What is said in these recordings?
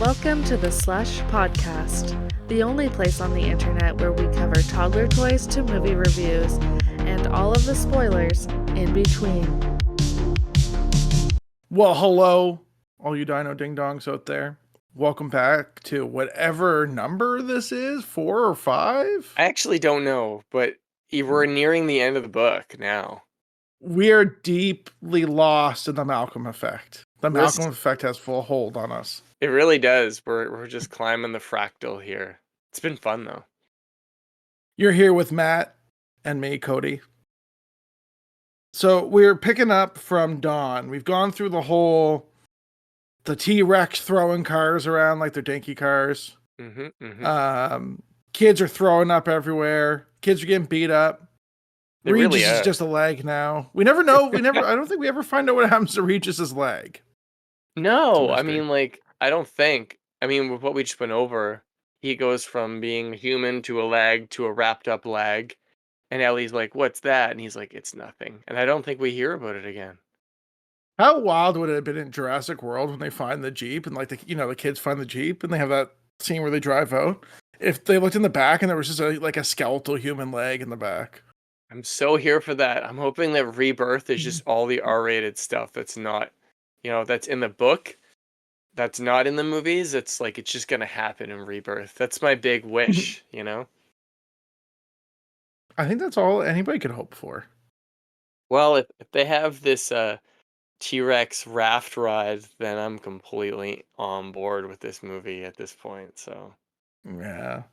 Welcome to the SLUSH podcast, the only place on the internet where we cover toddler toys to movie reviews and all of the spoilers in between. Well, hello, all you dino ding-dongs out there. Welcome back to whatever number this is, 4 or 5? I actually don't know, but we're nearing the end of the book now. We are deeply lost in the Malcolm effect. The Malcolm effect has full hold on us. It really does. We're just climbing the fractal here. It's been fun, though. You're here with Matt and me, Cody. So we're picking up from Dawn. We've gone through the T-Rex throwing cars around like they're dinky cars. Kids are throwing up everywhere. Kids are getting beat up. Regis is just a leg now. We never know. I don't think we ever find out what happens to Regis's leg. No, I mean, I don't think. I mean, with what we just went over, he goes from being human to a leg to a wrapped up leg. And Ellie's like, "What's that?" And he's like, "It's nothing." And I don't think we hear about it again. How wild would it have been in Jurassic World when they find the Jeep and the kids find the Jeep and they have that scene where they drive out? If they looked in the back and there was just a skeletal human leg in the back. I'm so here for that. I'm hoping that Rebirth is just all the R-rated stuff that's not, that's in the book, that's not in the movies. It's like it's just gonna happen in Rebirth. That's my big wish, I think that's all anybody could hope for. Well, if they have this T-Rex raft ride, then I'm completely on board with this movie at this point. So yeah.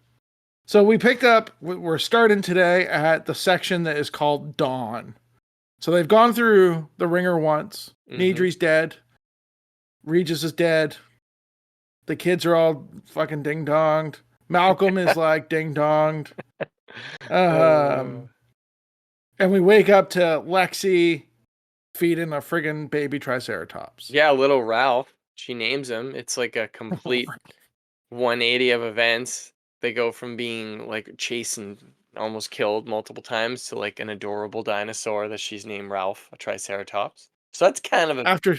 So we picked up, we're starting today at the section that is called Dawn. So they've gone through the ringer once. Nedry's dead. Regis is dead. The kids are all fucking ding-donged. Malcolm is like ding-donged. And we wake up to Lexi feeding a friggin' baby Triceratops. Yeah, little Ralph. She names him. It's like a complete 180 of events. They go from being like chased and almost killed multiple times to like an adorable dinosaur that she's named Ralph, a Triceratops. So that's kind of after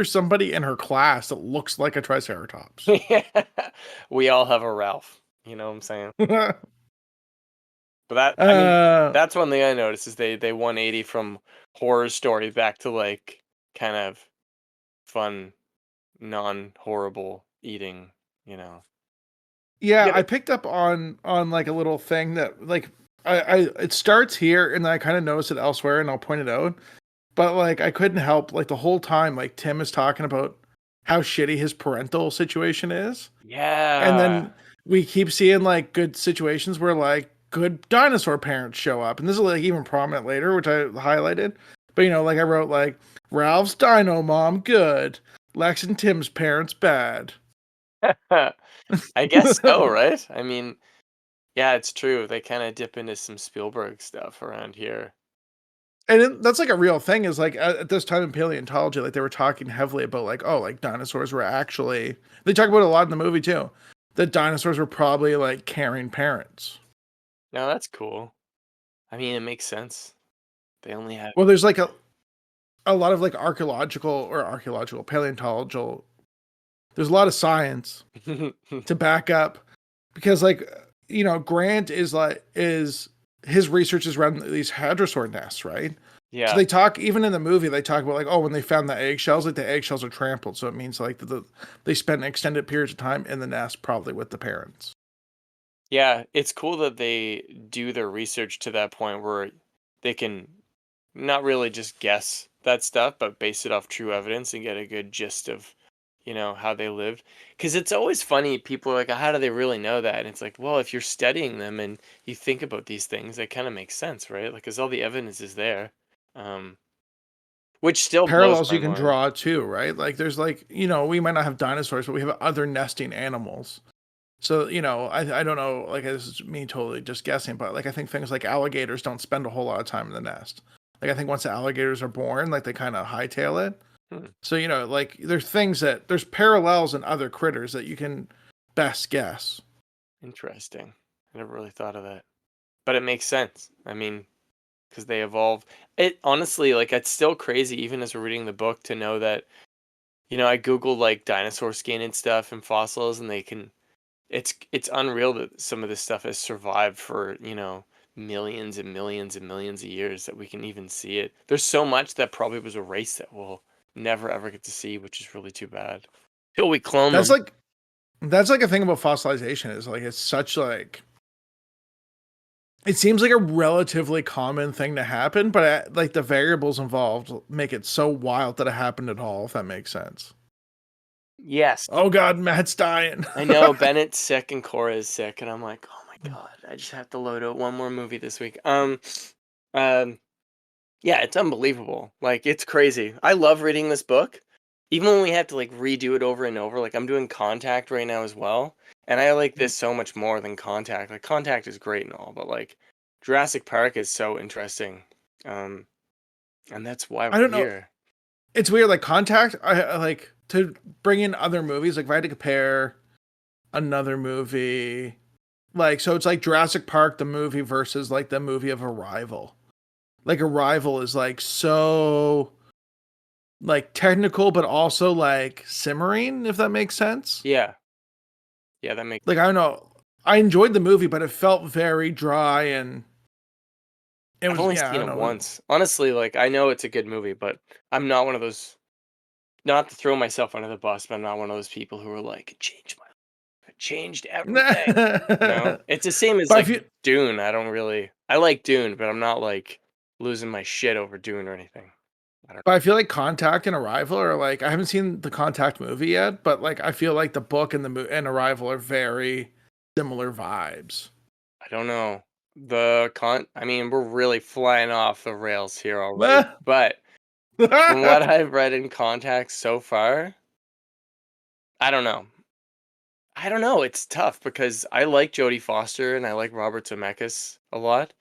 somebody in her class that looks like a Triceratops. We all have a Ralph. You know what I'm saying? But that's one thing I noticed is they 180 from horror story back to like kind of fun, non-horrible eating, Yeah, I picked up on like a little thing that like it starts here and then I kind of noticed it elsewhere and I'll point it out. But like I couldn't help like the whole time like Tim is talking about how shitty his parental situation is. Yeah. And then we keep seeing like good situations where like good dinosaur parents show up. And this is like even prominent later, which I highlighted. But like I wrote like Ralph's dino mom good. Lex and Tim's parents bad. I guess so, right? I mean, yeah, it's true. They kind of dip into some Spielberg stuff around here. And that's like a real thing is like at this time in paleontology, like they were talking heavily about like, oh, like dinosaurs were actually, they talk about it a lot in the movie too, that dinosaurs were probably like caring parents. No, that's cool. I mean, it makes sense. They only have. Well, there's like a lot of like paleontological. There's a lot of science to back up because like, Grant is his research is around these hadrosaur nests, right? Yeah. So they talk, even in the movie, they talk about like, oh, when they found the eggshells, like the eggshells are trampled. So it means like they spent extended periods of time in the nest, probably with the parents. Yeah, it's cool that they do their research to that point where they can not really just guess that stuff, but base it off true evidence and get a good gist of, how they lived. Because it's always funny. People are like, how do they really know that? And it's like, well, if you're studying them and you think about these things, it kind of makes sense, right? Like, because all the evidence is there. Which still parallels you can draw too, right? Like there's like, we might not have dinosaurs, but we have other nesting animals. So, I don't know, like this is me totally just guessing, but like I think things like alligators don't spend a whole lot of time in the nest. Like I think once the alligators are born, like they kind of hightail it. So, like there's parallels in other critters that you can best guess. Interesting. I never really thought of that. But it makes sense. I mean, because they evolve. It honestly, like, it's still crazy, even as we're reading the book, to know that I Googled like dinosaur skin and stuff and fossils, and it's unreal that some of this stuff has survived for, millions and millions and millions of years that we can even see it. There's so much that probably was erased that we'll never ever get to see, which is really too bad. Till we clone That's them. like a thing about fossilization is like it's such like it seems like a relatively common thing to happen, but like the variables involved make it so wild that it happened at all, if that makes sense. Yes. Oh God, Matt's dying. I know Bennett's sick and Cora is sick, and I'm like, oh my God, I just have to load out one more movie this week. Yeah, it's unbelievable. Like, it's crazy. I love reading this book, even when we have to like redo it over and over. Like, I'm doing Contact right now as well, and I like this so much more than Contact. Like, Contact is great and all, but like, Jurassic Park is so interesting, and that's why I we're don't know. here. It's weird. Like Contact, I like to bring in other movies. Like if I had to compare another movie, like so it's like Jurassic Park the movie versus like the movie of Arrival. Like Arrival is like so like technical, but also like simmering, if that makes sense. Yeah, yeah, that makes. Like I don't know. I enjoyed the movie, but it felt very dry and it I've was only yeah, I seen don't it know. once. Honestly, like I know it's a good movie, but I'm not one of those. Not to throw myself under the bus, but I'm not one of those people who are like, it changed my life. It changed everything. but It's the same as if like you Dune. I like Dune, but I'm not like losing my shit over Dune or anything. I don't but I feel like Contact and Arrival are like I haven't seen the Contact movie yet, but like I feel like the book and and Arrival are very similar vibes. I don't know. I mean, we're really flying off the rails here already. But from what I've read in Contact so far, I don't know. I don't know. It's tough because I like Jodie Foster and I like Robert Zemeckis a lot,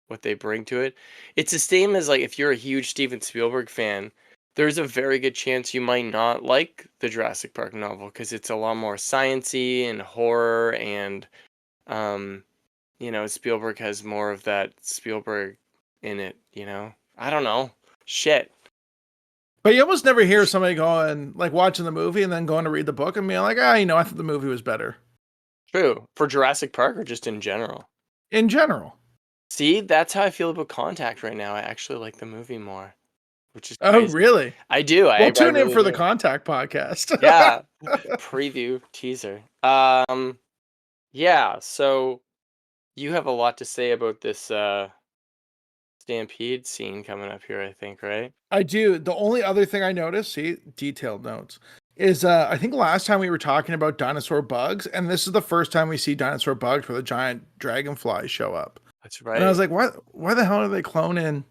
what they bring to it. It's the same as like if you're a huge Steven Spielberg fan, there's a very good chance you might not like the Jurassic Park novel because it's a lot more sciency and horror and um Spielberg has more of that Spielberg in it. I don't know. Shit. But you almost never hear somebody going like watching the movie and then going to read the book and being like, I thought the movie was better. True. For Jurassic Park or just in general? In general. See, that's how I feel about Contact right now. I actually like the movie more, which is Oh, crazy. really? I do. I Well, tune in really for the do. Contact podcast. Yeah. Preview teaser. Yeah, so you have a lot to say about this stampede scene coming up here, I think, right? I do. The only other thing I noticed, see, detailed notes, is I think last time we were talking about dinosaur bugs, and this is the first time we see dinosaur bugs where the giant dragonflies show up. That's And I was right. like, why the hell are they cloning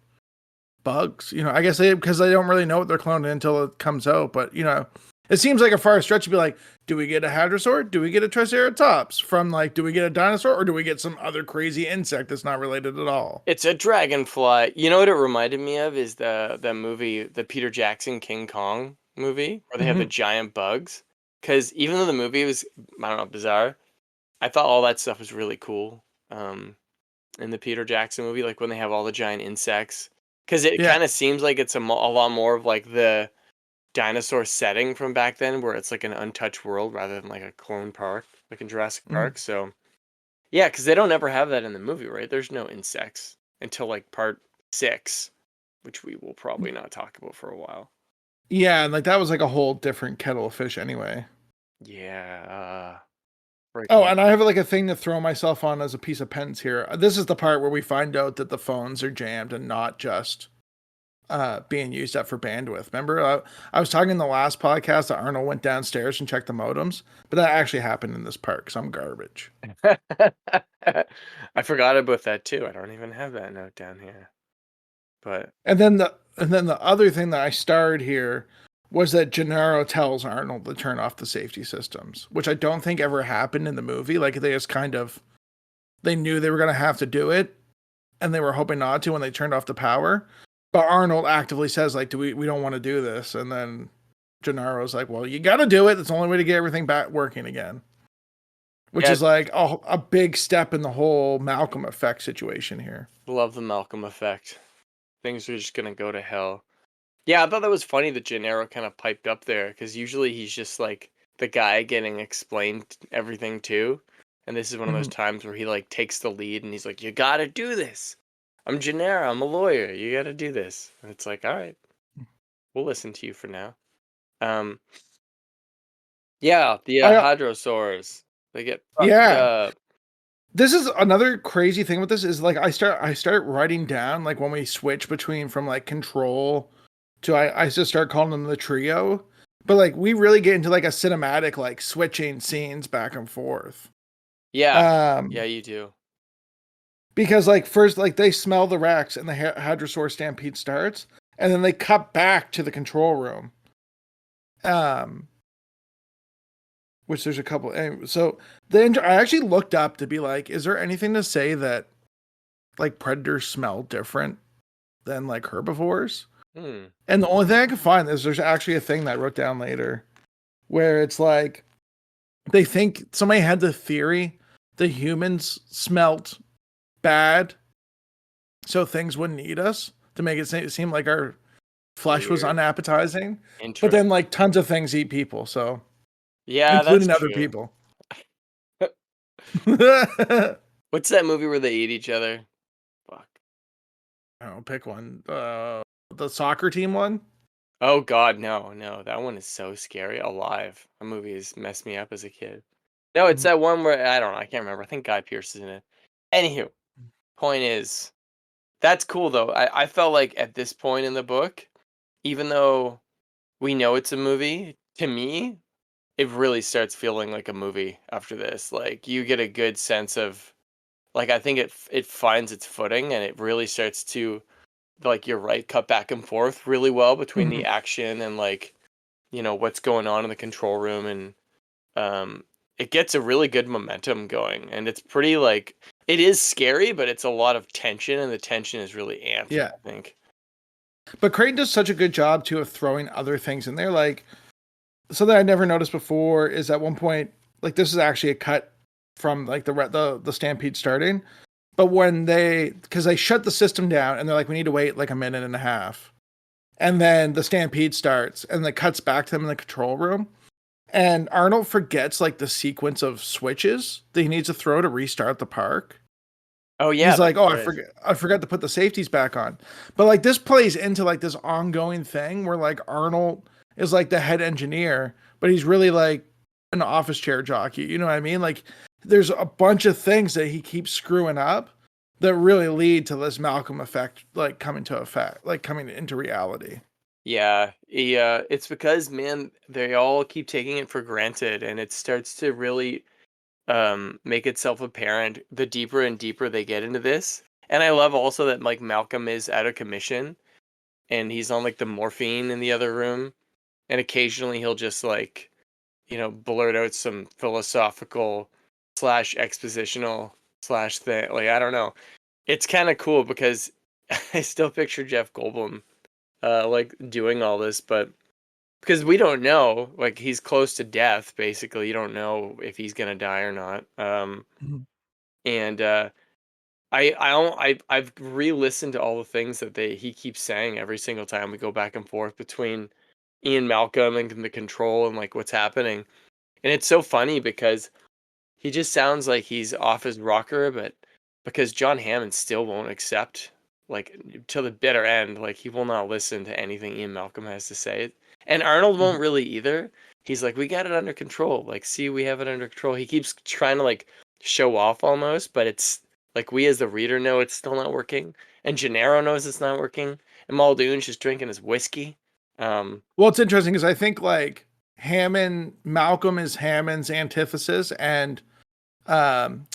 bugs? I guess because they don't really know what they're cloning until it comes out. But it seems like a far stretch to be like, do we get a hadrosaur? Do we get a triceratops? From like, do we get a dinosaur or do we get some other crazy insect that's not related at all? It's a dragonfly. You know what it reminded me of is the movie, the Peter Jackson King Kong movie, where they have the Hmm. giant bugs. Because even though the movie was, I don't know, bizarre, I thought all that stuff was really cool. In the Peter Jackson movie, like when they have all the giant insects, because it Yeah. kind of seems like it's a lot more of like the dinosaur setting from back then, where it's like an untouched world rather than like a clone park, like in Jurassic Mhm. Park. So yeah, because they don't ever have that in the movie, right? There's no insects until like part 6, which we will probably not talk about for a while. Yeah, and like that was like a whole different kettle of fish anyway. Yeah. Oh, Freaking. and I have like a thing to throw myself on as a piece of pens here. This is the part where we find out that the phones are jammed and not just being used up for bandwidth. Remember, I was talking in the last podcast that Arnold went downstairs and checked the modems, but that actually happened in this park because I'm garbage. I forgot about that too. I don't even have that note down here. But And then the other thing that I starred here was that Gennaro tells Arnold to turn off the safety systems, which I don't think ever happened in the movie. Like they just kind of they knew they were gonna have to do it, and they were hoping not to when they turned off the power. But Arnold actively says like, we don't want to do this," and then Gennaro's like, "Well, you got to do it. It's the only way to get everything back working again." Which yeah, is like a big step in the whole Malcolm effect situation here. love the Malcolm effect. Things are just gonna go to hell. Yeah, I thought that was funny that Gennaro kind of piped up there, because usually he's just like the guy getting explained everything to. And this is one of those Mhm. times where he like takes the lead and he's like, "You gotta do this. I'm Gennaro, I'm a lawyer. You gotta do this." And it's like, all right, we'll listen to you for now. Um, yeah, the I hadrosaurs, they get fucked yeah. up. This is another crazy thing with this is like I start writing down like when we switch between from like control to I just start calling them the trio. But like we really get into like a cinematic like switching scenes back and forth. Yeah, Um yeah, you do. because like first like they smell the Rex and the Hadrosaur stampede starts and then they cut back to the control room. Um which there's a couple so I actually looked up to be like is there anything to say that like predators smell different than like herbivores? Hmm. And the only thing I can find is there's actually a thing that I wrote down later where it's like they think somebody had the theory the humans smelt bad so things wouldn't eat us to make it seem like our flesh was Weird. unappetizing. But then Interesting. like tons of things eat people, so Yeah, that's including other true. people. What's that movie where they eat each other? Fuck. Oh, pick one. The soccer team one. Oh God, no, no, that one is so scary. Alive. That movie has messed me up as a kid. No, it's Mhm. that one where I don't know. I can't remember. I think Guy Pearce is in it. Anywho, point is, that's cool though. I felt like at this point in the book, even though we know it's a movie, to me, it really starts feeling like a movie after this. Like you get a good sense of, like I think it finds its footing and it really starts to, like you're right, cut back and forth really well between the Mhm. action and like what's going on in the control room, and um it gets a really good momentum going, and it's pretty like it is scary, but it's a lot of tension, and the tension is really amped, Yeah. I think. But Creighton does such a good job too of throwing other things in there. Like something I never noticed before is at one point, like this is actually a cut from like the stampede starting. But when because they shut the system down and they're like, we need to wait like a minute and a half, and then the stampede starts and it cuts back to them in the control room. And Arnold forgets like the sequence of switches that he needs to throw to restart the park. Oh yeah, He's that's like, "Oh, right. I forgot to put the safeties back on." But like this plays into like this ongoing thing where like Arnold is like the head engineer, but he's really like an office chair jockey. You know what I mean? Like there's a bunch of things that he keeps screwing up that really lead to this Malcolm effect like coming into reality. Yeah, it's because, man, they all keep taking it for granted, and it starts to really make itself apparent the deeper and deeper they get into this. And I love also that like Malcolm is out of commission and he's on like the morphine in the other room, and occasionally he'll just like blurt out some philosophical slash expositional slash thing. Like I don't know. It's kind of cool because I still picture Jeff Goldblum like doing all this, but because we don't know, like he's close to death basically. You don't know if he's gonna die or not. Mhm. And I've re-listened to all the things that he keeps saying every single time we go back and forth between Ian Malcolm and the control and like what's happening. And it's so funny because he just sounds like he's off his rocker, but because John Hammond still won't accept, like till the bitter end, like he will not listen to anything Ian Malcolm has to say. And Arnold won't Mhm. really either. He's like, we got it under control. Like, see, we have it under control. He keeps trying to like show off almost, but it's like we as the reader know it's still not working. And Gennaro knows it's not working. And Muldoon's just drinking his whiskey. Um, Well, it's interesting because I think like Malcolm is Hammond's antithesis, and um,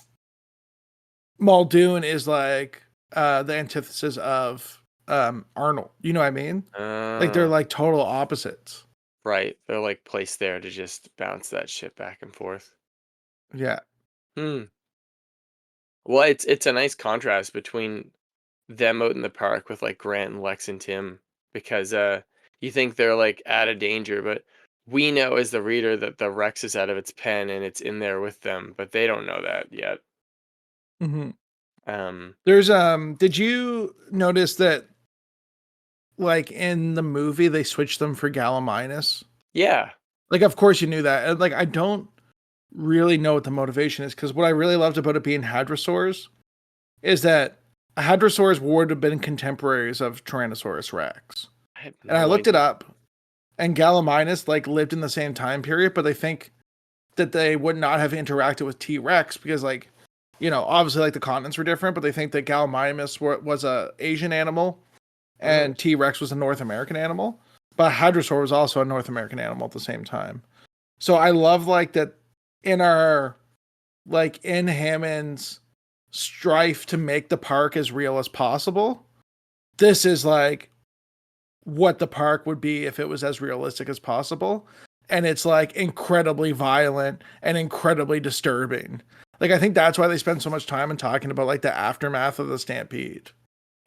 Muldoon is like the antithesis of Arnold. You know what I mean? Like they're uh, like total opposites. right. They're like placed there to just bounce that shit back and forth. Yeah. Hmm. Well, it's a nice contrast between them out in the park with like Grant and Lex and Tim, because you think they're like out of danger, but we know as the reader that the Rex is out of its pen and it's in there with them, but they don't know that yet. Hmm. Um There's did you notice that like in the movie they switched them for Gallimimus. Yeah. Like, of course you knew that. And, like, I don't really know what the motivation is, because what I really loved about it being hadrosaurs is that hadrosaurs would have been contemporaries of Tyrannosaurus Rex. I have And I no looked it idea. up, and Gallimimus like lived in the same time period, but they think that they would not have interacted with T-Rex because, like, you know, obviously like the continents were different, but they think that Gallimimus was a Asian animal and T-Rex was a North American animal. But Hadrosaur was also a North American animal at the same time. So I love like that in our like in Hammond's strife to make the park as real as possible. This is like what the park would be if it was as realistic as possible. And it's like incredibly violent and incredibly disturbing. Like, I think that's why they spend so much time in talking about like the aftermath of the stampede.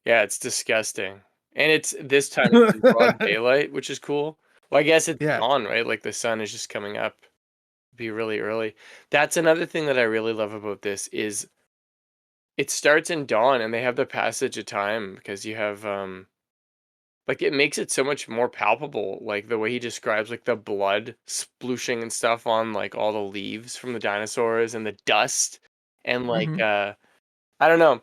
Yeah, it's disgusting. And it's this time it's in broad daylight, which is cool. Well, I guess it's Yeah. dawn, right? Like the sun is just coming up. Be really early. That's another thing that I really love about this is it starts in dawn and they have the passage of time because you have like it makes it so much more palpable, like the way he describes like the blood splooshing and stuff on like all the leaves from the dinosaurs and the dust and like Mm-hmm. I don't know.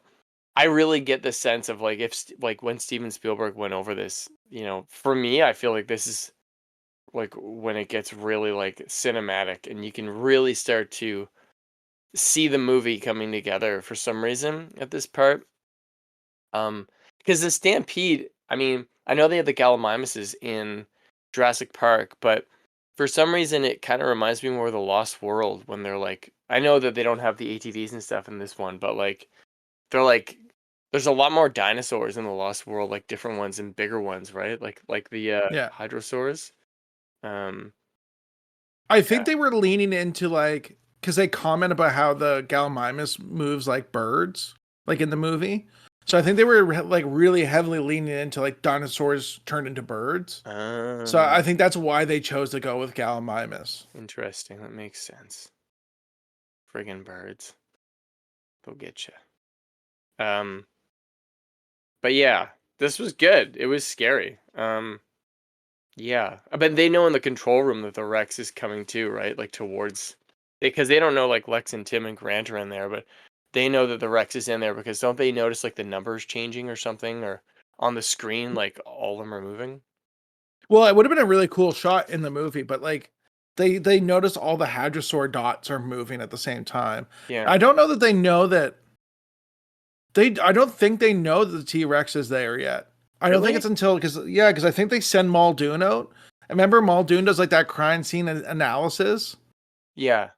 I really get the sense of like if like when Steven Spielberg went over this, you know, for me I feel like this is like when it gets really like cinematic and you can really start to see the movie coming together for some reason at this part. Because the Stampede, I mean, I know they have the Gallimimuses in Jurassic Park, but for some reason it kind of reminds me more of the Lost World when they're like, I know that they don't have the ATVs and stuff in this one, but like they're like, there's a lot more dinosaurs in the Lost World, like different ones and bigger ones, right? Like the Yeah. Hydrosaurs. Um, I yeah. think they were leaning into like, because they comment about how the Gallimimus moves like birds, like in the movie. So I think they were like really heavily leaning into like dinosaurs turned into birds. So I think that's why they chose to go with Gallimimus. Interesting. That makes sense. Friggin' birds. They'll get you. But yeah, this was good. It was scary. Yeah. But they know in the control room that the Rex is coming too, right? Like towards, because they don't know like Lex and Tim and Grant are in there, but they know that the Rex is in there because don't they notice like the numbers changing or something or on the screen, like all of them are moving? Well, it would have been a really cool shot in the movie, but like they notice all the hadrosaur dots are moving at the same time. Yeah. I don't know that they know that I don't think they know that the T-Rex is there yet. I don't think Really? it's until because I think they send Muldoon out. I remember Muldoon does like that crime scene analysis, Yeah.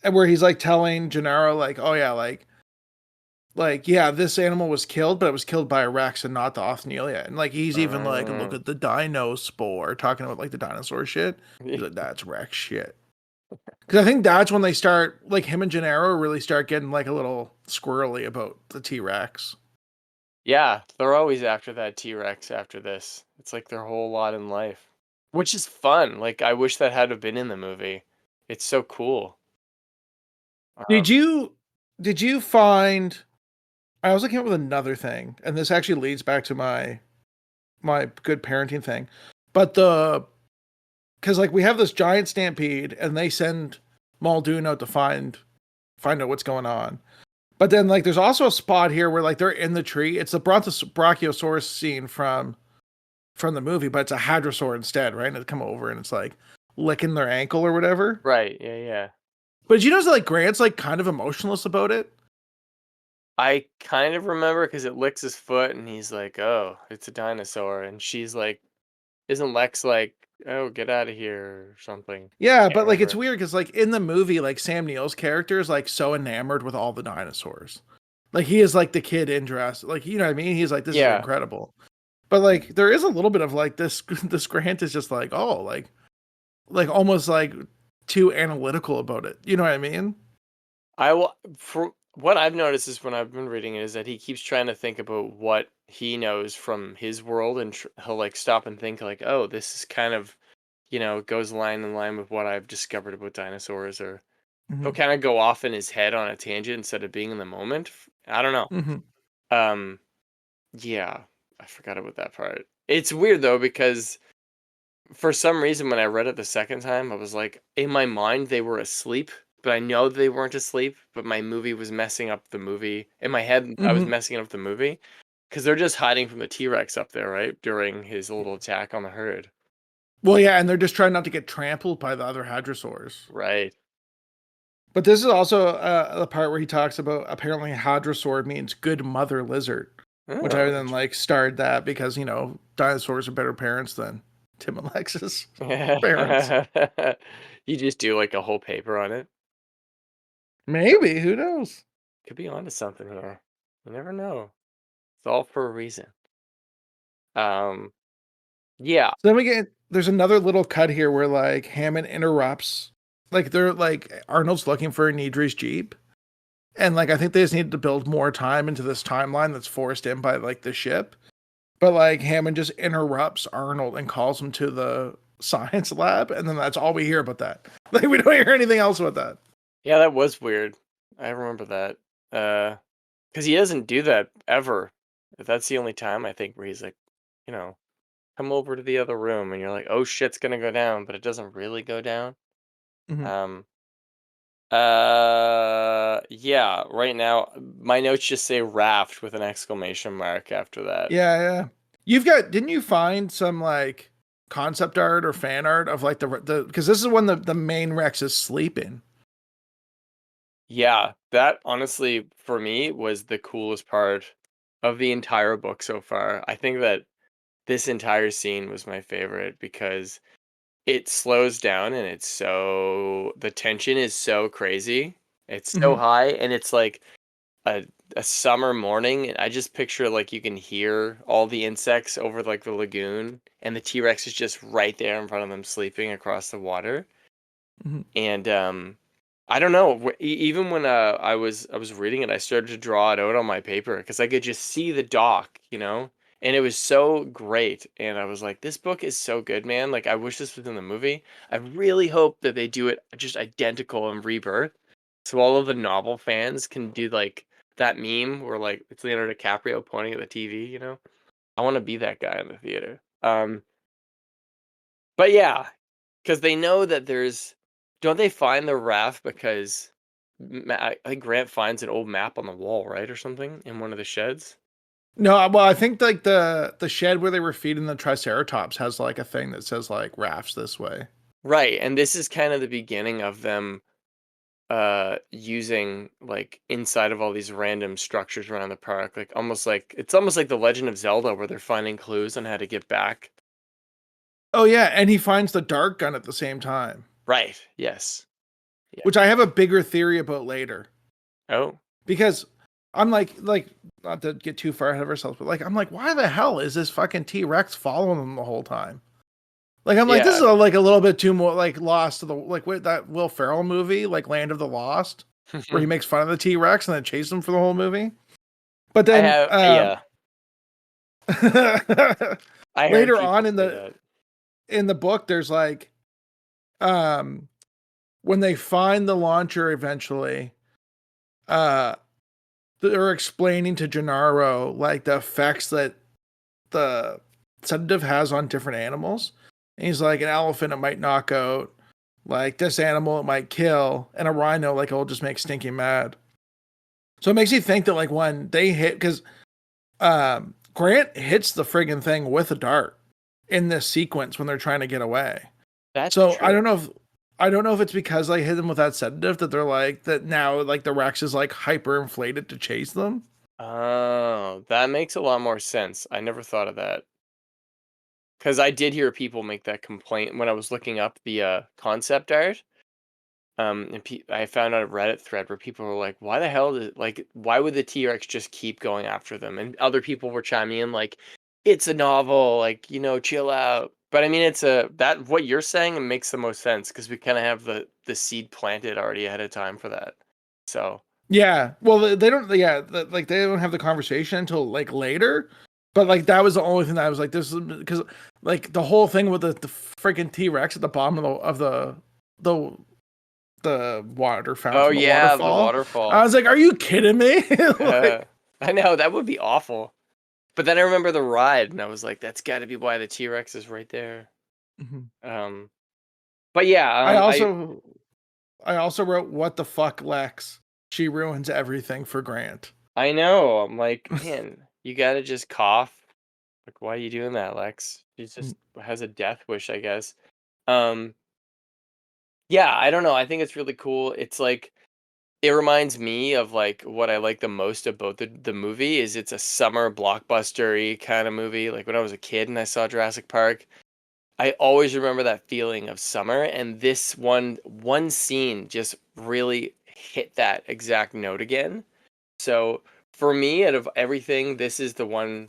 and where he's like telling Gennaro like, oh yeah, like yeah, this animal was killed, but it was killed by a Rex and not the Othnielia. And like he's even like, look Uh, at the dino spore, talking about like the dinosaur shit. He's like, that's Rex shit. Because I think that's when they start, like him and Gennaro really start getting like a little squirrely about the T-Rex. yeah, they're always after that T-Rex after this. It's like their whole lot in life, which is fun. Like I wish that had have been in the movie. It's so cool. Did you did you find I was looking up with another thing, and this actually leads back to my good parenting thing. But the because like we have this giant stampede and they send Muldoon out to find out what's going on. But then like there's also a spot here where like they're in the tree. It's the Brachiosaurus scene from the movie, but it's a hadrosaur instead, right? And it come over and it's like licking their ankle or whatever. Right, yeah, yeah. But did you notice that like Grant's like kind of emotionless about it? I kind of remember because it licks his foot and he's like, "Oh, it's a dinosaur," and she's like, "Isn't Lex like, oh, get out of here or something?" Yeah, Can't but like it's remember. weird because like in the movie, like Sam Neill's character is like so enamored with all the dinosaurs. Like he is like the kid in Jurassic. Like you know what I mean? He's like, this is Yeah, incredible. But like there is a little bit of like this this Grant is just like, oh, like almost like too analytical about it. You know what I mean? I will. For what I've noticed is when I've been reading it is that he keeps trying to think about what he knows from his world, and he'll like stop and think like, "Oh, this is kind of, goes line in line with what I've discovered about dinosaurs," or he'll Hmm. kind of go off in his head on a tangent instead of being in the moment. I don't know. Hmm. Um, yeah, I forgot about that part. It's weird though, because for some reason when I read it the second time, I was like, in my mind they were asleep, but I know they weren't asleep, but my movie was messing up the movie. In my head, I was messing up the movie because they're just hiding from the T-Rex up there, right? During his little attack on the herd. Well, yeah, and they're just trying not to get trampled by the other hadrosaurs. Right. But this is also the part where he talks about apparently hadrosaur means good mother lizard, which I then like starred that because, you know, dinosaurs are better parents than Tim and Lex's parents. You just do like a whole paper on it. Maybe, who knows? Could be onto something here. You never know. It's all for a reason. Yeah. So then there's another little cut here where like Hammond interrupts. Like they're like Arnold's looking for Nidri's Jeep. And like I think they just need to build more time into this timeline that's forced in by like the ship. But like Hammond just interrupts Arnold and calls him to the science lab, and then that's all we hear about that. Like we don't hear anything else about that. Yeah, that was weird. I remember that. Because he doesn't do that ever. That's the only time I think where he's like, you know, come over to the other room, and you're like, oh shit's gonna go down, but it doesn't really go down. Mhm. Yeah, right now my notes just say raft with an exclamation mark after that. Yeah. Didn't you find some like concept art or fan art of like the because this is when the main Rex is sleeping. Yeah, that honestly for me was the coolest part of the entire book so far. I think that this entire scene was my favorite because it slows down and the tension is so crazy. It's so high, and it's like a summer morning, and I just picture like you can hear all the insects over like the lagoon, and the T-Rex is just right there in front of them sleeping across the water. Mhm. And I don't know, even when I was reading it, I started to draw it out on my paper because I could just see the dock, you know? And it was so great. And I was like, this book is so good, man. Like, I wish this was in the movie. I really hope that they do it just identical in Rebirth. So all of the novel fans can do like that meme where like it's Leonardo DiCaprio pointing at the TV, you know? I want to be that guy in the theater. But yeah, because they know that don't they find the raft because I think Grant finds an old map on the wall, right, or something in one of the sheds? No, well, I think like the shed where they were feeding the Triceratops has like a thing that says like rafts this way. Right, and this is kind of the beginning of them using like inside of all these random structures around the park, like it's almost like the Legend of Zelda where they're finding clues on how to get back. Oh yeah, and he finds the dart gun at the same time. Right, yes. Yeah. Which I have a bigger theory about later. Oh. Because I'm like not to get too far ahead of ourselves, but like I'm like, why the hell is this fucking T-Rex following them the whole time? Like I'm like, this is like a little bit too more like Lost to the like with that Will Ferrell movie, like Land of the Lost, where he makes fun of the T-Rex and then chases him for the whole movie. But then later on in the book, there's like when they find the launcher eventually, they're explaining to Gennaro like the effects that the sedative has on different animals. And he's like, an elephant it might knock out, like this animal it might kill, and a rhino like it'll just make Stinky mad. So it makes you think that like when they hit, because Grant hits the friggin' thing with a dart in this sequence when they're trying to get away. That's so true. I don't know if it's because I hit them with that sedative that they're like that now like the Rex is like hyper inflated to chase them. Oh, that makes a lot more sense. I never thought of that. Because I did hear people make that complaint when I was looking up the concept art. And I found out a Reddit thread where people were like, "Why the hell why would the T-Rex just keep going after them?" And other people were chiming in like, "It's a novel, like chill out." But I mean, what you're saying it makes the most sense because we kind of have the seed planted already ahead of time for that. So yeah, well they don't. Yeah, like they don't have the conversation until like later. But like that was the only thing that I was like, this is because like the whole thing with the freaking T-Rex at the bottom of the water fountain. Oh yeah, the waterfall. I was like, are you kidding me? I know that would be awful. But then I remember the ride, and I was like, that's got to be why the T-Rex is right there. Mhm. But yeah, I also wrote, "What the fuck, Lex? She ruins everything for Grant." I know. I'm like, man, you gotta just cough. Like, why are you doing that, Lex? She just has a death wish, I guess. Um, yeah, I don't know. I think it's really cool. It's like it reminds me of like what I like the most about the movie is it's a summer blockbuster-y kind of movie. Like when I was a kid and I saw Jurassic Park, I always remember that feeling of summer, and this one scene just really hit that exact note again. So for me, out of everything, this is the one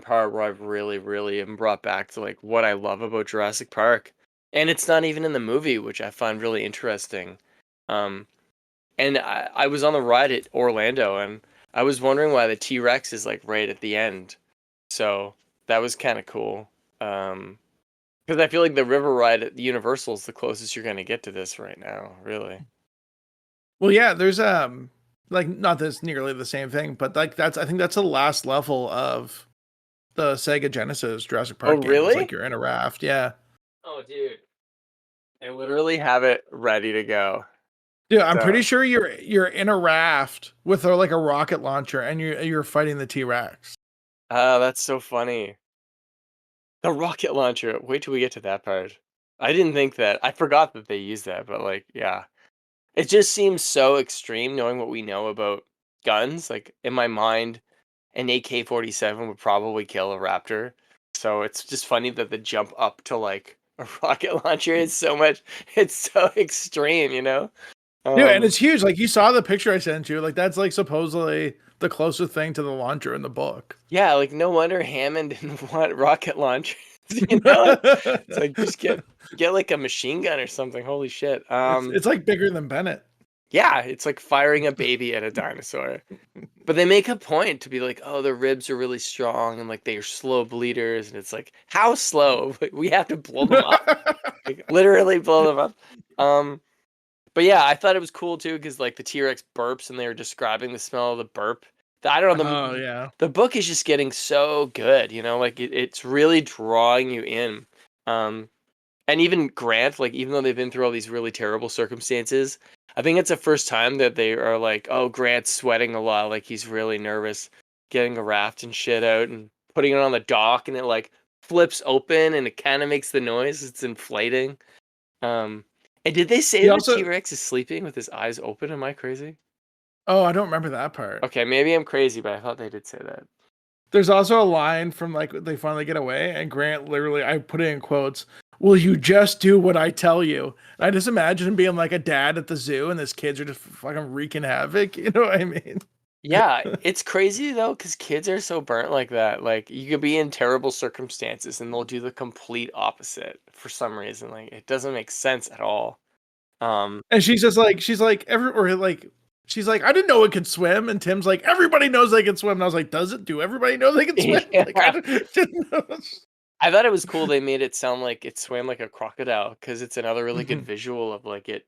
part where I've really am brought back to like what I love about Jurassic Park. And it's not even in the movie, which I find really interesting. Um, and I was on the ride at Orlando, and I was wondering why the T-Rex is like right at the end. So that was kind of cool. Because I feel like the river ride at Universal is the closest you're gonna get to this right now, really. Well, yeah, there's like not this nearly the same thing, but like I think that's the last level of the Sega Genesis Jurassic Oh, Park game. It's like really? you're in a raft. Yeah. Oh, dude. I literally have it ready to go. Yeah, I'm pretty So, sure you're in a raft with like a rocket launcher and you're fighting the T-Rex. that's so funny. The rocket launcher. Wait till we get to that part. I didn't think that. I forgot that they used that, but like, yeah. It just seems so extreme knowing what we know about guns. Like in my mind, an AK-47 would probably kill a raptor. So it's just funny that the jump up to like a rocket launcher is so much. It's so extreme, you know. Yeah, and Um, it's huge. Like you saw the picture I sent you. Like that's like supposedly the closest thing to the launcher in the book. yeah, like no wonder Hammond didn't want rocket launchers. You know, it's like just get like a machine gun or something. Holy shit. It's like bigger than Bennett. Yeah, it's like firing a baby at a dinosaur. But they make a point to be like, oh, the ribs are really strong and like they're slow bleeders, and it's like, how slow? We have to blow them up, like literally blow them up. Um, but yeah, I thought it was cool too because like the T-Rex burps and they were describing the smell of the burp. I don't know, Oh yeah. the book is just getting so good, you know, like it's really drawing you in. Um, and even Grant, like even though they've been through all these really terrible circumstances, I think it's the first time that they are like, oh, Grant's sweating a lot, like he's really nervous, getting a raft and shit out and putting it on the dock, and it like flips open and it kind of makes the noise. It's inflating. Um, and did they say He that the also. T Rex is sleeping with his eyes open? Am I crazy? Oh, I don't remember that part. Okay, maybe I'm crazy, but I thought they did say that. There's also a line from like they finally get away, and Grant literally, I put it in quotes, "Will you just do what I tell you?" And I just imagine him being like a dad at the zoo, and his kids are just fucking wreaking havoc. You know what I mean? Yeah, it's crazy though, because kids are so burnt like that. Like you could be in terrible circumstances and they'll do the complete opposite for some reason. Like it doesn't make sense at all. Um, And she's like, she's like, I didn't know it could swim. And Tim's like, everybody knows they can swim. And I was like, does it? Do everybody know they can swim? Like, yeah, didn't know. I thought it was cool they made it sound like it swam like a crocodile because it's another really good Mhm. visual of like it,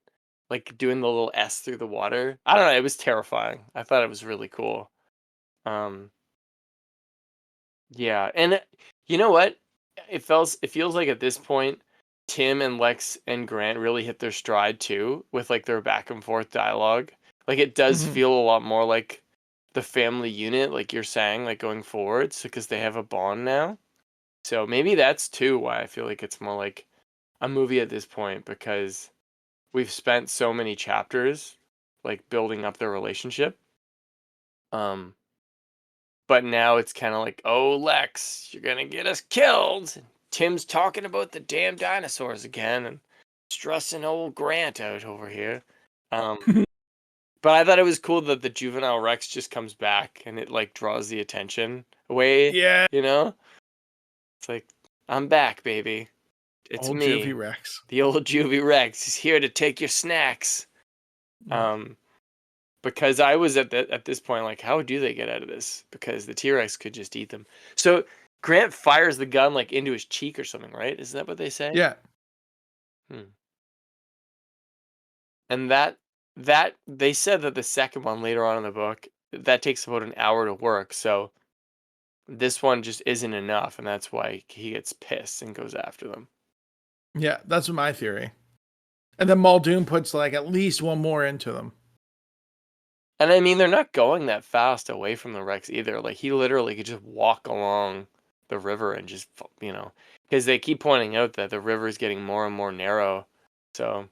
like doing the little S through the water. I don't know, it was terrifying. I thought it was really cool. Um, Yeah, and you know what? It feels like at this point, Tim and Lex and Grant really hit their stride too, with like their back and forth dialogue. Like it does Mhm. feel a lot more like the family unit, like you're saying, like going forwards, because they have a bond now. So maybe that's too why I feel like it's more like a movie at this point because we've spent so many chapters like building up their relationship. Um, But now it's kind of like, oh, Lex, you're going to get us killed. Tim's talking about the damn dinosaurs again and stressing old Grant out over here. Um, but I thought it was cool that the juvenile Rex just comes back and it like draws the attention away, Yeah. you know? It's like, I'm back, baby. It's Old Juvie me, Rex. the old juvie Rex. He's here to take your snacks. Um, because I was at this point like, how do they get out of this? Because the T-Rex could just eat them. So Grant fires the gun like into his cheek or something, right? Is that what they say? Yeah. Hmm. And that they said that the second one later on in the book that takes about an hour to work. So this one just isn't enough, and that's why he gets pissed and goes after them. Yeah, that's my theory. And then Muldoon puts like at least one more into them. And I mean, they're not going that fast away from the Rex either. Like, he literally could just walk along the river and just, because they keep pointing out that the river is getting more and more narrow. So,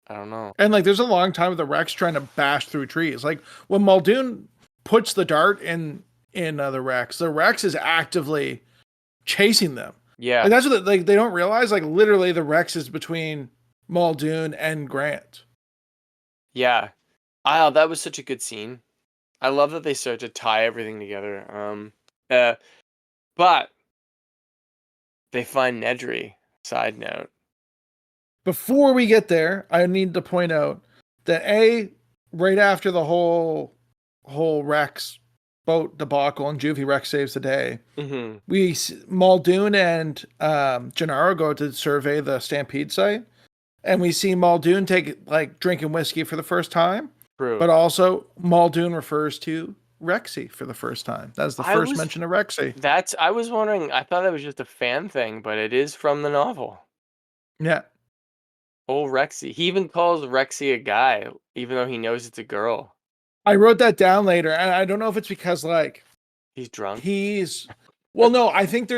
I don't know. And like, there's a long time with the Rex trying to bash through trees. Like when Muldoon puts the dart in the Rex is actively chasing them. Yeah. Like that's what they don't realize. Like literally, the Rex is between Muldoon and Grant. Yeah. That was such a good scene. I love that they start to tie everything together. But they find Nedry. Side note. Before we get there, I need to point out that right after the whole Rex boat debacle and Juvie Rex saves the day, Muldoon and Gennaro go to survey the Stampede site, and we see Muldoon drinking whiskey for the first time. True. But also Muldoon refers to Rexy for the first time. That's the first mention of Rexy. I was wondering, I thought that was just a fan thing, but it is from the novel. Yeah. Oh, Rexy. He even calls Rexy a guy, even though he knows it's a girl. I wrote that down later, and I don't know if it's because like he's drunk. Well, no, I think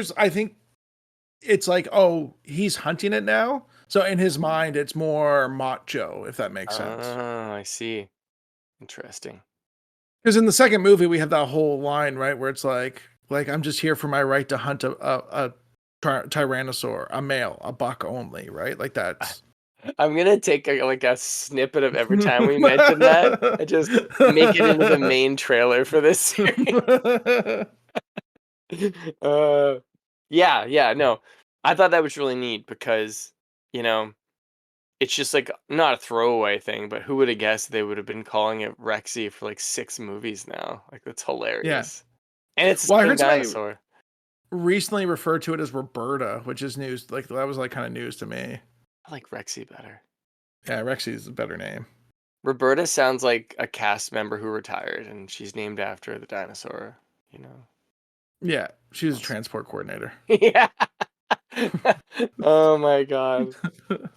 it's like, oh, he's hunting it now. So in his mind, it's more macho, if that makes sense. Oh, I see. Interesting. Because in the second movie, we have that whole line, right, where it's like I'm just here for my right to hunt a Tyrannosaur, a male, a buck only, right? Like that's. I'm gonna take a snippet of every time we mention that and just make it into the main trailer for this series. Yeah, no. I thought that was really neat because, it's just like not a throwaway thing, but who would have guessed they would have been calling it Rexy for like 6 movies now? Like that's hilarious. Yeah. And it's the same dinosaur. Recently referred to it as Roberta, which is news. Like that was like kind of news to me. I like Rexy better. Yeah, Rexy is a better name. Roberta sounds like a cast member who retired, and she's named after the dinosaur. Yeah, she's a transport coordinator. Yeah. Oh my god.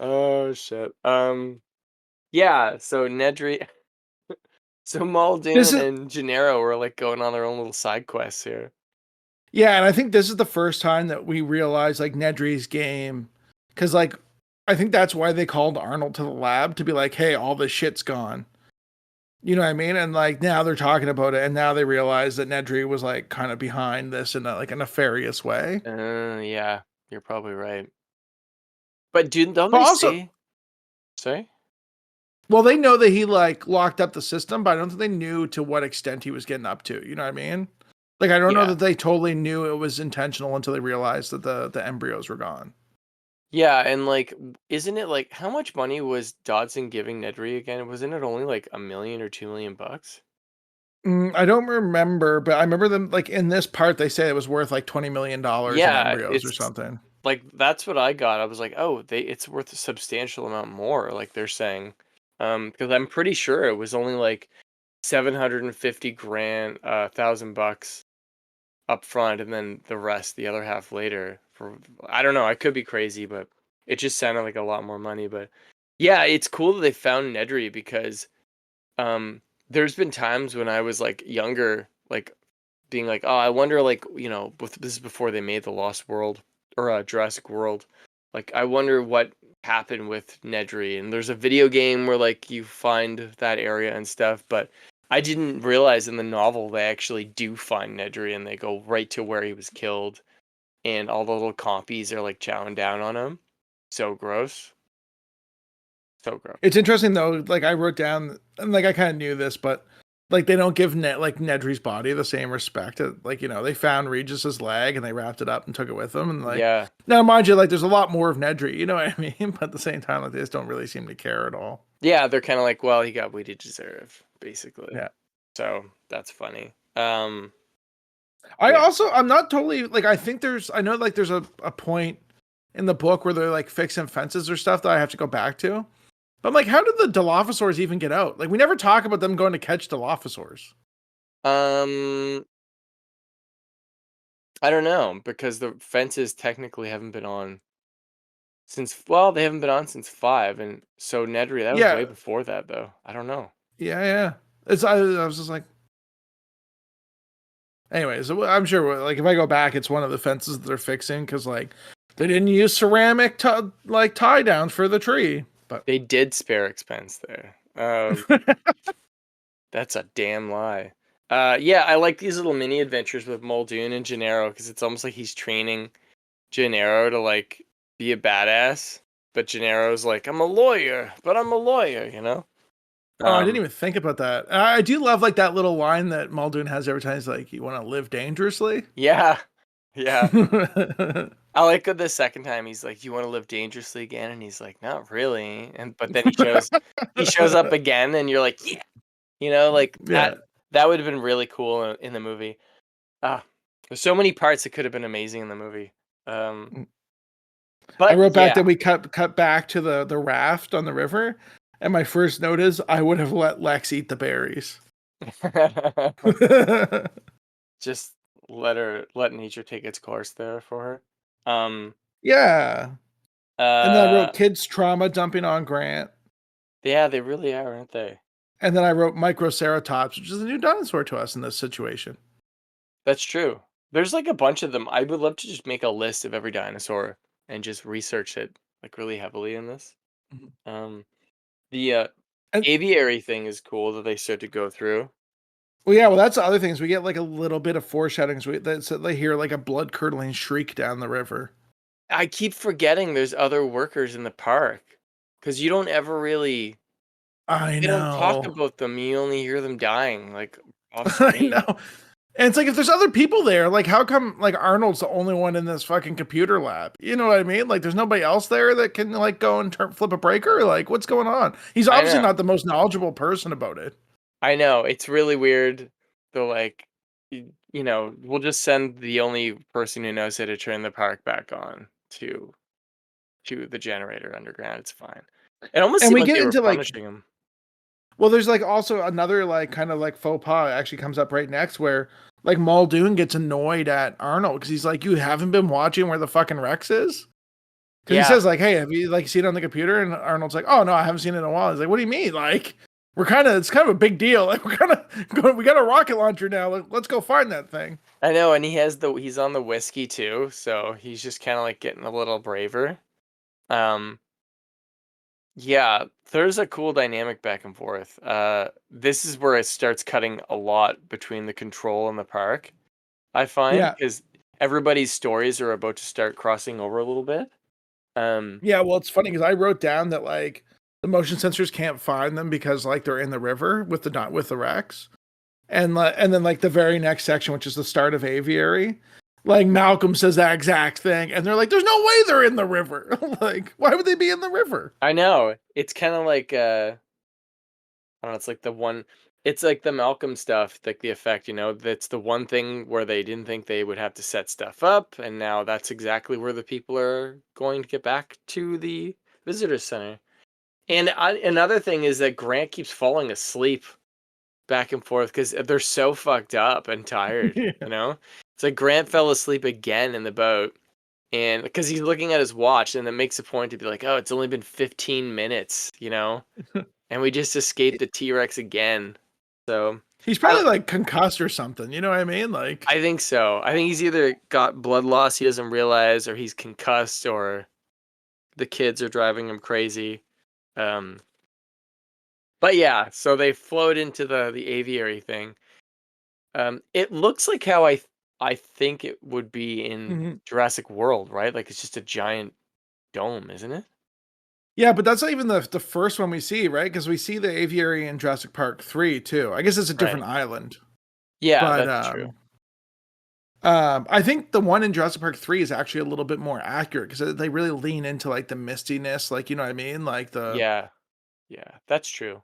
Oh shit. Yeah. So Nedry, so Muldoon and Gennaro were like going on their own little side quests here. Yeah, and I think this is the first time that we realize like Nedry's game, because like I think that's why they called Arnold to the lab to be like, hey, all this shit's gone. You know what I mean? And like now they're talking about it, and now they realize that Nedry was like kind of behind this in a nefarious way. Yeah, you're probably right. But don't they say? Sorry? Well, they know that he like locked up the system, but I don't think they knew to what extent he was getting up to. You know what I mean? Like I don't know that they totally knew it was intentional until they realized that the embryos were gone. Yeah, and like, isn't it like how much money was Dodson giving Nedry again? Wasn't it only like $1 million or $2 million? I don't remember, but I remember them like in this part they say it was worth like $20 million in embryos or something. Like that's what I got. I was like, oh, it's worth a substantial amount more. Like they're saying, because I'm pretty sure it was only like $750,000, $1,000 up front, and then the rest, the other half later. I don't know. I could be crazy, but it just sounded like a lot more money. But yeah, it's cool that they found Nedry because, there's been times when I was like younger, like being like, oh, I wonder, like this is before they made the Lost World or Jurassic World. Like, I wonder what happened with Nedry. And there's a video game where like you find that area and stuff, but I didn't realize in the novel they actually do find Nedry and they go right to where he was killed, and all the little compies are like chowing down on him. So gross. So gross. It's interesting though. Like I wrote down, and like I kind of knew this, but like they don't give Nedry's body the same respect. Like they found Regis's leg and they wrapped it up and took it with them. And like, yeah. Now mind you, like there's a lot more of Nedry. You know what I mean? But at the same time, like they just don't really seem to care at all. Yeah, they're kind of like, well, he got what he deserved, basically. Yeah. So that's funny. I'm not totally like, I know like there's a point in the book where they're like fixing fences or stuff that I have to go back to. But I'm like, how did the Dilophosaurs even get out? Like we never talk about them going to catch Dilophosaurs. I don't know, because the fences technically haven't been on since, well, they haven't been on since 5, and so Nedry, that was way Yeah, before that, though. I don't know. yeah. I was just like, anyways, I'm sure like if I go back, it's one of the fences that they're fixing because like they didn't use ceramic like tie downs for the tree, but They did spare expense there. That's a damn lie. Yeah, I like these little mini adventures with Muldoon and Gennaro because it's almost like he's training Gennaro to like be a badass, but Gennaro's like, I'm a lawyer, but I'm a lawyer, you know? oh, I didn't Um, even think about that. I do love like that little line that Muldoon has every time. He's like, "You want to live dangerously?" yeah, yeah. I like it the second time he's like, "You want to live dangerously again?" And he's like, "Not really." And but then he shows up again, and you're like, "Yeah," like Yeah, that would have been really cool in the movie. Ah, there's so many parts that could have been amazing in the movie. Um, I but wrote back that yeah, we cut back to the raft on the river, and my first note is I would have let Lex eat the berries. just let nature take its course there for her. Um, Yeah, and then I uh, wrote kids trauma dumping on Grant, yeah, they really are, aren't they? and then I wrote Microceratops, which is a new dinosaur to us in this situation. That's true. There's like a bunch of them. I would love to just make a list of every dinosaur and just research it like really heavily in this. Mhm. Um, the And aviary thing is cool that they start to go through. well, yeah, well, that's the other things we get like a little bit of foreshadowing. So they hear like a blood curdling shriek down the river. I keep forgetting there's other workers in the park because you don't ever really I they don't talk know, about them. You only hear them dying like off I screen. know. And it's like if there's other people there, like how come like Arnold's the only one in this fucking computer lab? You know what I mean? Like there's nobody else there that can like go and flip a breaker. Like what's going on? He's I obviously know. not the most knowledgeable person about it. I know. It's really weird. They're like, we'll just send the only person who knows how to turn the park back on to the generator underground. It's fine. It almost And seemed we like get they were into like punishing him. well, there's like also another like kind of like faux pas actually comes up right next where like Muldoon gets annoyed at Arnold because he's like, you haven't been watching where the fucking Rex is? Because he Yeah, says like, hey, have you like seen it on the computer? And Arnold's like, oh no, I haven't seen it in a while. He's like, what do you mean? Like it's kind of a big deal. Like we got a rocket launcher now. Like, let's go find that thing. I know, and he's on the whiskey too, so he's just kind of like getting a little braver. Um, yeah, there's a cool dynamic back and forth. This is where it starts cutting a lot between the control and the park. I find Yeah. because everybody's stories are about to start crossing over a little bit. Um, Yeah, well, it's funny because I wrote down that like the motion sensors can't find them because like they're in the river with the not with the Rex, and then like the very next section, which is the start of Aviary, like Malcolm says that exact thing, and they're like, "There's no way they're in the river. Like, why would they be in the river?" I know it's kind of like I don't know. It's like the Malcolm stuff, like the effect. That's the one thing where they didn't think they would have to set stuff up, and now that's exactly where the people are going to get back to the visitor center. And another thing is that Grant keeps falling asleep back and forth because they're so fucked up and tired. Yeah. It's like Grant fell asleep again in the boat, and because he's looking at his watch, and it makes a point to be like, "Oh, it's only been 15 minutes," and we just escaped the T-Rex again. So He's I probably like concussed or something. You know what I mean? Like, I think so. I think he's either got blood loss he doesn't realize, or he's concussed, or the kids are driving him crazy. Um, but yeah, so they float into the aviary thing. It looks like how I think it would be in mhm. Jurassic World, right? Like it's just a giant dome, isn't it? Yeah, but that's not even the first one we see, right? Because we see the Aviary in Jurassic Park 3 too. I guess it's a Right. different island, Yeah, but that's true. I think the one in Jurassic Park 3 is actually a little bit more accurate because they really lean into like the mistiness, like you know what I mean, like the Yeah, yeah, that's true.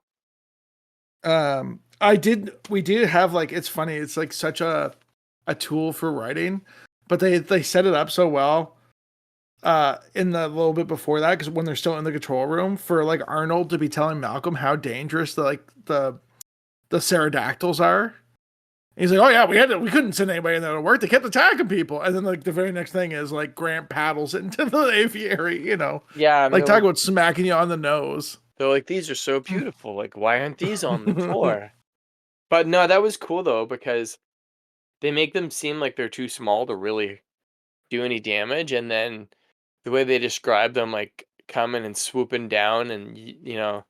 we did have like it's funny, it's like such a tool for writing, but they set it up so well in the little bit before that because when they're still in the control room for like Arnold to be telling Malcolm how dangerous the pterodactyls are. He's like, oh yeah, we couldn't send anybody in there to work. They kept attacking people. And then like the very next thing is like Grant paddles into the aviary, you know, Yeah, and like talk about smacking you on the nose. they're like, these are so beautiful. Like, why aren't these on the tour? But no, that was cool though, because they make them seem like they're too small to really do any damage, and then the way they describe them, like coming and swooping down, and you know,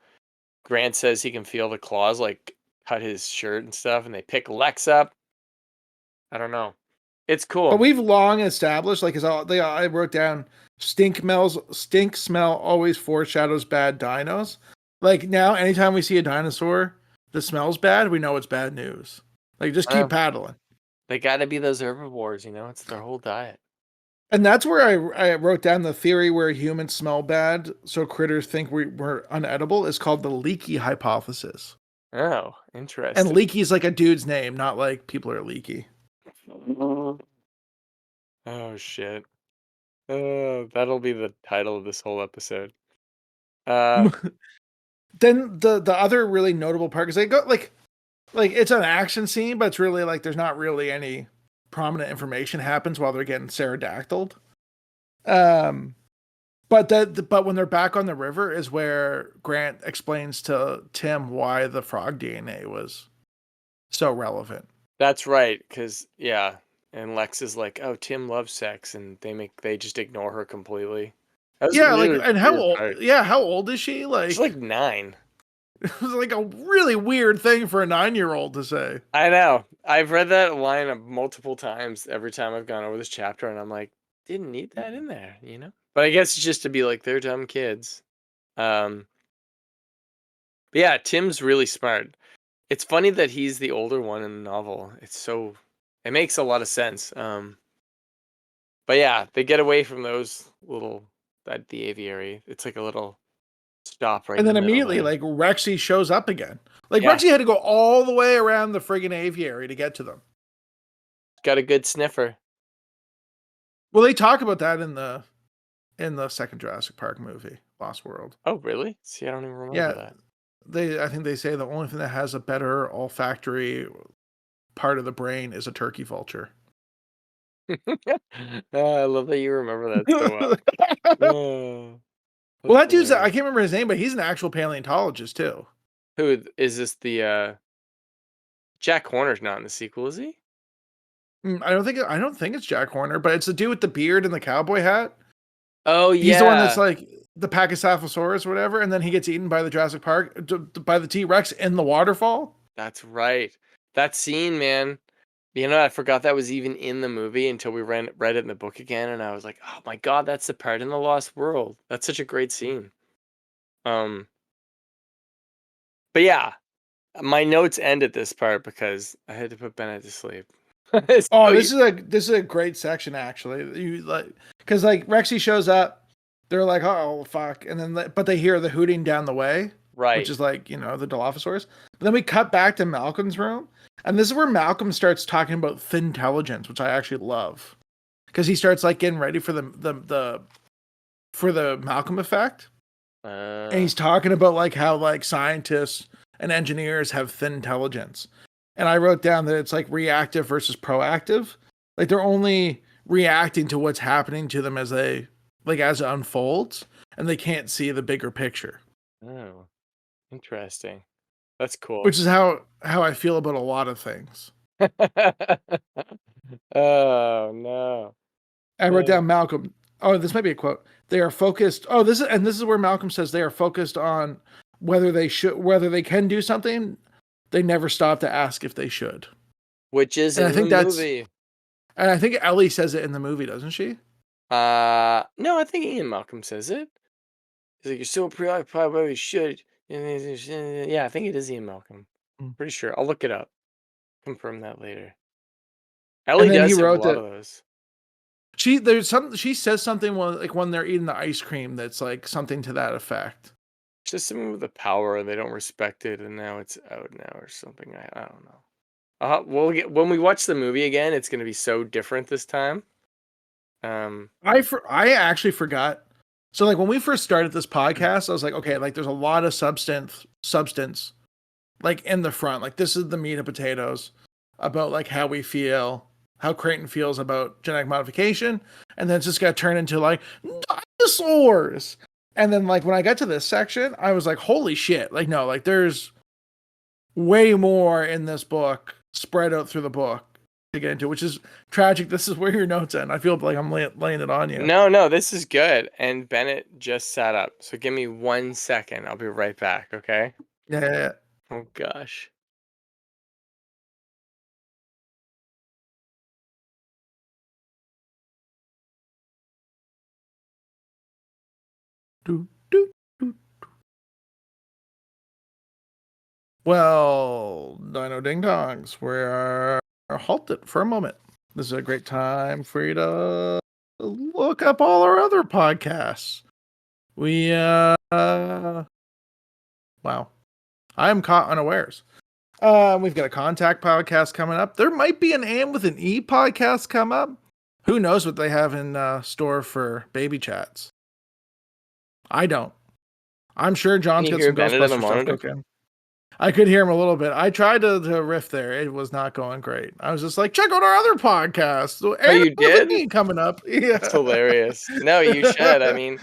Grant says he can feel the claws like cut his shirt and stuff, and they pick Lex up. I don't know. It's But cool. we've long established, like, I wrote down stink smell always foreshadows bad dinos. Like now, anytime we see a dinosaur that smells bad, we know it's bad news. Like just keep paddling. They got to be those herbivores, you know. It's their whole diet. And that's where I wrote down the theory where humans smell bad, so critters think we're unedible, is called the leaky hypothesis. Oh, interesting. And leaky is like a dude's name, not like people are leaky. Oh shit. That'll be the title of this whole episode. Uh, Then the other really notable part is they go like it's an action scene, but it's really like there's not really any prominent information happens while they're getting pterodactyled. But when they're back on the river is where Grant explains to Tim why the frog DNA was so relevant. that's right, because yeah, and Lex is like, "Oh, Tim loves sex," and they just ignore her completely. That was a Yeah, like really and how weird old? part. Yeah, how old is she? Like, She's like 9. it was like a really weird thing for a 9-year-old to say. I know. I've read that line multiple times every time I've gone over this chapter, and I'm like, didn't need that in there, you know? But I guess it's just to be like, they're dumb kids. But yeah, Tim's really smart. It's funny that he's the older one in the novel. It makes a lot of sense. But yeah, they get away from the aviary. It's like a little stop right And in then the middle immediately, there. like Rexy shows up again. Like Yeah. Rexy had to go all the way around the friggin' aviary to get to them. Got a good sniffer. Well, they talk about that in the second Jurassic Park movie, Lost World. Oh, really? See, I don't even remember Yeah, that. I think they say the only thing that has a better olfactory part of the brain is a turkey vulture. I love that you remember that so well. Oh, Well, that that's dude's I hilarious. can't remember his name, but he's an actual paleontologist too. Who is this? The Jack Horner's not in the sequel, is he? I don't think it's Jack Horner, but it's the dude with the beard and the cowboy hat. Oh yeah, He's the one that's like the Pachycephalosaurus or whatever, and then he gets eaten by the Jurassic Park by the T-Rex in the waterfall. that's right. That scene, man. You know, I forgot that was even in the movie until we read it in the book again, and I was like, oh my god, that's the part in the Lost World. That's such a great scene. But yeah, my notes end at this part because I had to put Bennett to sleep. This is a great section actually. You like because like Rexy shows up, they're like, oh fuck, and then but they hear the hooting down the way, right, which is like the Dilophosaurus. But then we cut back to Malcolm's room, and this is where Malcolm starts talking about thin intelligence, which I actually love, because he starts like getting ready for the Malcolm effect, and he's talking about like how like scientists and engineers have thin intelligence. And I wrote down that it's like reactive versus proactive. Like they're only reacting to what's happening to them as it unfolds, and they can't see the bigger picture. Oh, interesting. That's cool. Which is how I feel about a lot of things. Oh no. I wrote down Malcolm. Oh, this might be a quote. They are focused. Oh, this is where Malcolm says they are focused on whether they can do something. They never stop to ask if they should. Which is in the movie. And I think Ellie says it in the movie, doesn't she? No, I think Ian Malcolm says it. He's like, you're so preoccupied whether you should. Yeah, I think it is Ian Malcolm. Pretty sure. I'll look it up. Confirm that later. Ellie does have a lot of those. She says something when they're eating the ice cream that's like something to that effect. It's just something with the power and they don't respect it, and now it's out now or something. I don't know. When we watch the movie again, it's going to be so different this time. I actually forgot. So like when we first started this podcast, I was like, okay, like there's a lot of substance like in the front. Like this is the meat and potatoes. about like how Crichton feels about genetic modification, and then it's just got turned into like dinosaurs. And then like when I got to this section, I was like, holy shit. Like, no, like there's way more in this book spread out through the book to get into, which is tragic. This is where your notes end. I feel like I'm laying it on you. No, this is good. And Bennett just sat up. So give me 1 second. I'll be right back, okay? Yeah. Oh, gosh. Do, do, do. Well, Dino Ding Dongs, we're halted for a moment. This is a great time for you to look up all our other podcasts. Wow. I'm caught unawares. We've got a contact podcast coming up. There might be an AM with an E podcast come up. Who knows what they have in store for baby chats? I don't. I'm sure John's got some Ghostbuster stuff cooking. I could hear him a little bit. I tried to riff there. It was not going great. I was just like, check out our other podcast. Oh, you did? Coming up. Yeah. That's hilarious. No, you should. I mean,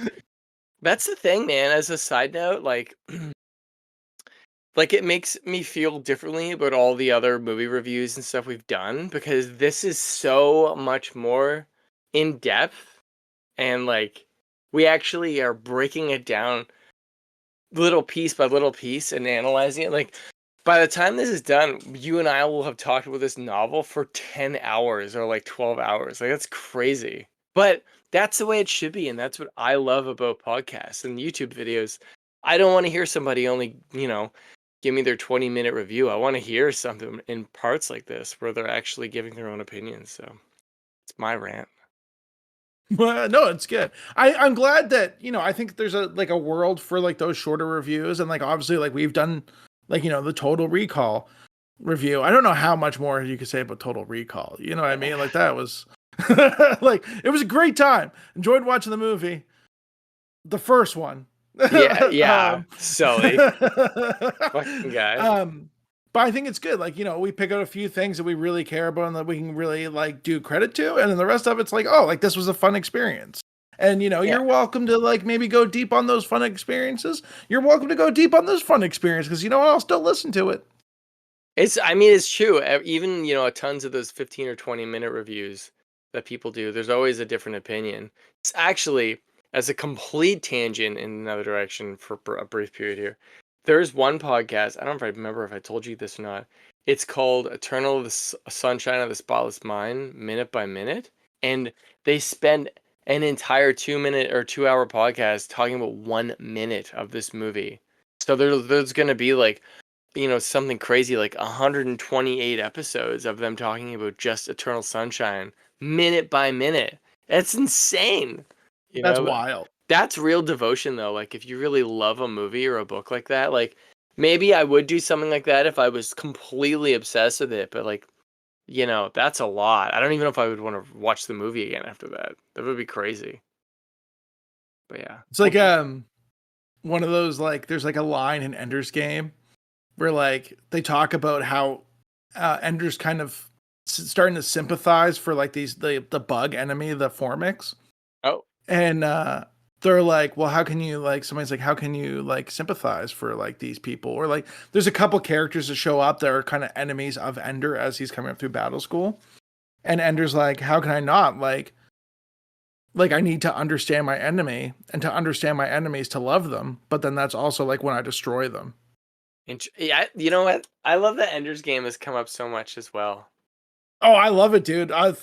that's the thing, man. As a side note, like it makes me feel differently about all the other movie reviews and stuff we've done, because this is so much more in depth, and like we actually are breaking it down little piece by little piece and analyzing it. Like by the time this is done, you and I will have talked about this novel for 10 hours or like 12 hours. Like that's crazy. But that's the way it should be, and that's what I love about podcasts and YouTube videos. I don't want to hear somebody only, give me their 20-minute review. I want to hear something in parts like this where they're actually giving their own opinions. So it's my rant. Well, no, it's good. I'm glad that, I think there's a world for like those shorter reviews, and like obviously like we've done like, the Total Recall review. I don't know how much more you could say about Total Recall. You know what I mean? Like that was like it was a great time. Enjoyed watching the movie. The first one. Yeah. Silly. Fucking guy. But I think it's good. Like, we pick out a few things that we really care about and that we can really like do credit to. And then the rest of it's like, oh, like this was a fun experience. And, you're welcome to like maybe go deep on those fun experiences. You're welcome to go deep on this fun experience because I'll still listen to it. It's true. Even, tons of those 15 or 20-minute reviews that people do, there's always a different opinion. It's actually, as a complete tangent in another direction for a brief period here, there's one podcast, I don't know if I remember if I told you this or not. It's called Eternal Sunshine of the Spotless Mind, Minute by Minute. And they spend an entire 2-minute or 2-hour podcast talking about 1 minute of this movie. So there's going to be like, something crazy like 128 episodes of them talking about just Eternal Sunshine, minute by minute. That's insane. That's wild. That's real devotion, though. Like, if you really love a movie or a book like that, like, maybe I would do something like that if I was completely obsessed with it. But, like, that's a lot. I don't even know if I would want to watch the movie again after that. That would be crazy. But, yeah. It's like one of those, like, there's, like, a line in Ender's Game where, like, they talk about how Ender's kind of starting to sympathize for, like, the bug enemy, the Formix. Oh. And, they're like, well, how can you like, somebody's like, how can you like sympathize for like these people? Or like, there's a couple characters that show up that are kind of enemies of Ender as he's coming up through battle school. And Ender's like, how can I not like I need to understand my enemy, and to understand my enemies to love them. But then that's also like when I destroy them. Yeah, you know what? I love that Ender's Game has come up so much as well. Oh, I love it, dude. I'm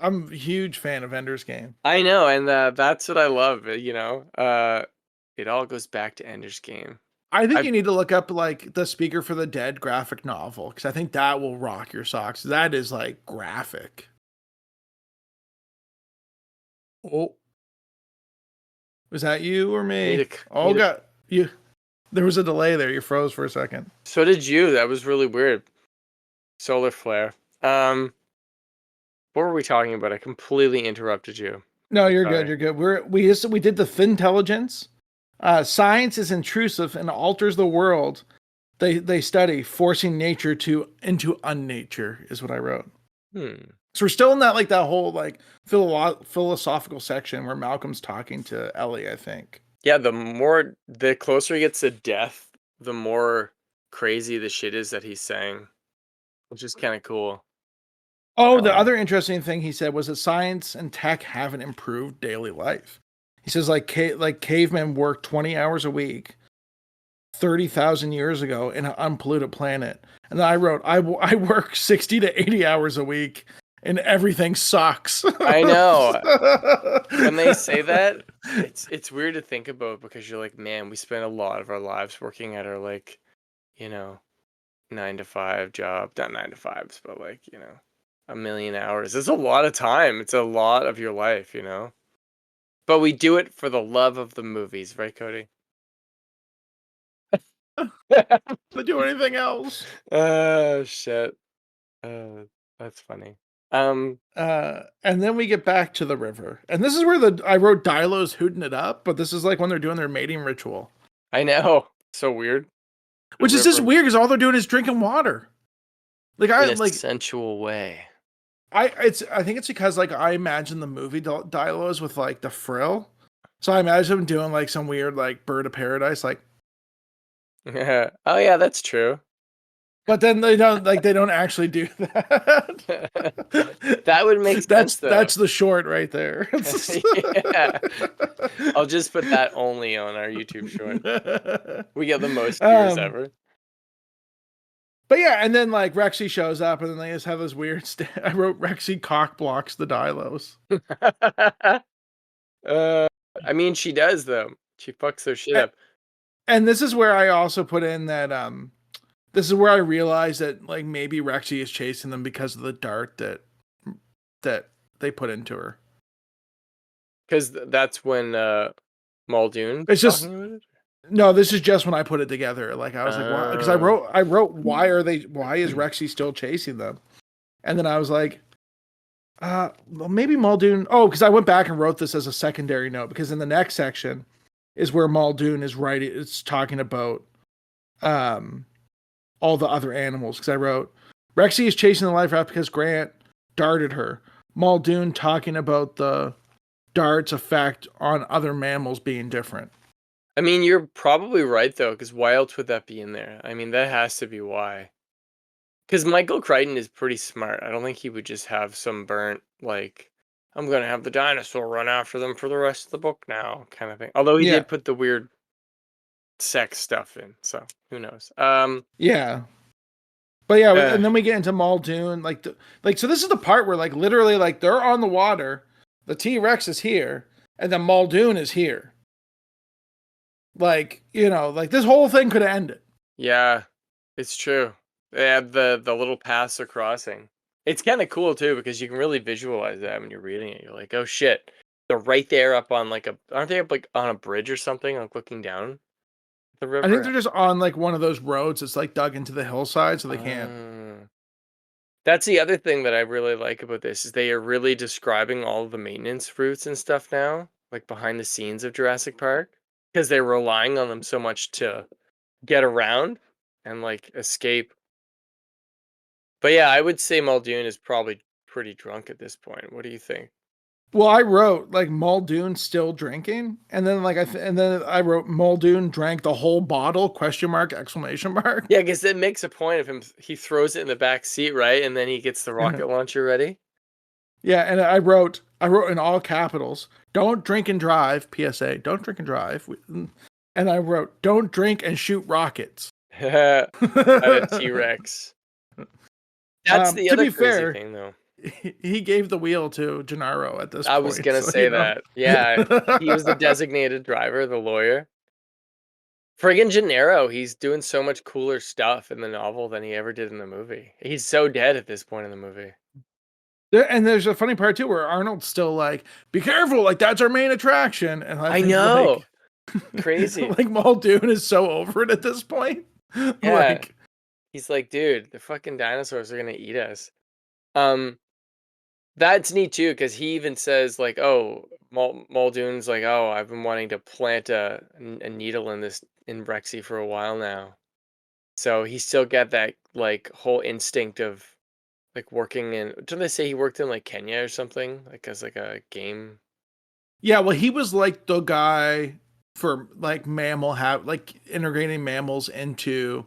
a huge fan of Ender's Game. I know, and that's what I love. It all goes back to Ender's Game. I think you need to look up like the Speaker for the Dead graphic novel, because I think that will rock your socks. That is like graphic. Oh, was that you or me? You. There was a delay there. You froze for a second. So did you. That was really weird. Solar flare. What were we talking about? I completely interrupted you. No, you're good. You're good. We did the Fintelligence. Science is intrusive and alters the world. they study forcing nature into unnature is what I wrote. So we're still in that that whole philosophical section where Malcolm's talking to Ellie, I think. Yeah, the closer he gets to death, the more crazy the shit is that he's saying, which is kind of cool. Oh, the other interesting thing he said was that science and tech haven't improved daily life. He says cavemen worked 20 hours a week 30,000 years ago in an unpolluted planet. And then I wrote, I work 60 to 80 hours a week and everything sucks. I know. When they say that, it's weird to think about because you're like, man, we spend a lot of our lives working at our 9-to-5 job. Not 9-to-5s, but 1 million hours. It's a lot of time. It's a lot of your life, But we do it for the love of the movies, right, Cody? To do anything else. Oh shit. That's funny. And then we get back to the river. And this is where I wrote Dilo's hooting it up, but this is when they're doing their mating ritual. I know. So weird. Which is just weird because all they're doing is drinking water. In a sensual way. I think it's because I imagine the movie Dilos with the frill. So I imagine them doing some weird bird of paradise Yeah. Oh yeah, that's true. But then they don't actually do that. That would make sense though. That's the short right there. Yeah. I'll just put that only on our YouTube short. We get the most views ever. But yeah, and then Rexy shows up and then they just have this weird I wrote Rexy cock blocks the Dilos. I mean she does though. She fucks their shit up. And this is where I also put in that this is where I realized that maybe Rexy is chasing them because of the dart that they put into her. Because that's when Muldoon. It's just no. This is just when I put it together. I was why? Because I wrote why is Rexy still chasing them? And then I was like, well, maybe Muldoon. Oh, because I went back and wrote this as a secondary note because in the next section is where Muldoon is writing. It's talking about all the other animals because I wrote Rexy is chasing the life raft because Grant darted her. Muldoon talking about the dart's effect on other mammals being different. I mean, you're probably right though, because why else would that be in there? I mean, that has to be why. Because Michael Crichton is pretty smart. I don't think he would just have some burnt I'm gonna have the dinosaur run after them for the rest of the book now kind of thing. Although he did put the weird sex stuff in, so who knows? Yeah. But yeah, and then we get into Muldoon, so this is the part where literally they're on the water, the T-Rex is here, and then Muldoon is here. This whole thing could have ended. Yeah, it's true. They had the little paths are crossing. It's kind of cool too because you can really visualize that when you're reading it. You're like, oh shit, they're right there up on aren't they up on a bridge or something, looking down the river? I think they're just on one of those roads that's dug into the hillside, so they can't. That's the other thing that I really like about this is they are really describing all of the maintenance routes and stuff now, behind the scenes of Jurassic Park, because they're relying on them so much to get around and escape. But yeah, I would say Muldoon is probably pretty drunk at this point. What do you think? Well, I wrote Muldoon still drinking, and then and then I wrote Muldoon drank the whole bottle ? Exclamation mark. Yeah, because it makes a point of him. He throws it in the back seat, right, and then he gets the rocket launcher ready. Yeah, and I wrote in all capitals, "Don't drink and drive." PSA: Don't drink and drive. And I wrote, "Don't drink and shoot rockets." At a T-Rex. That's the other crazy thing, though. He gave the wheel to Gennaro at this point. I was going to say that. Yeah, he was the designated driver, the lawyer. Friggin' Gennaro, he's doing so much cooler stuff in the novel than he ever did in the movie. He's so dead at this point in the movie. And there's a funny part, too, where Arnold's still be careful, that's our main attraction. And I know. Crazy. Muldoon is so over it at this point. Yeah. He's like, dude, the fucking dinosaurs are going to eat us. That's neat too, because he even says oh, Muldoon's oh, I've been wanting to plant a needle in Rexy for a while now. So he still got that like whole instinct of like working in. Didn't they say he worked in like Kenya or something, like as like a game? Yeah, well, he was like the guy for like like integrating mammals into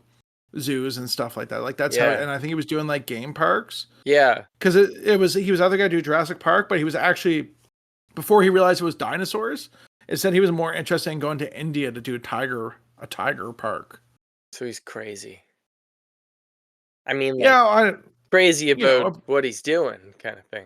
zoos and stuff like that. Like that's how, Yeah, and I think he was doing like game parks yeah. because it was he was the other guy to do Jurassic Park, but he was actually before he realized it was dinosaurs. It said he was more interested in going to India to do a tiger park. So he's crazy. I mean, like Yeah, I crazy you about know what he's doing, kind of thing.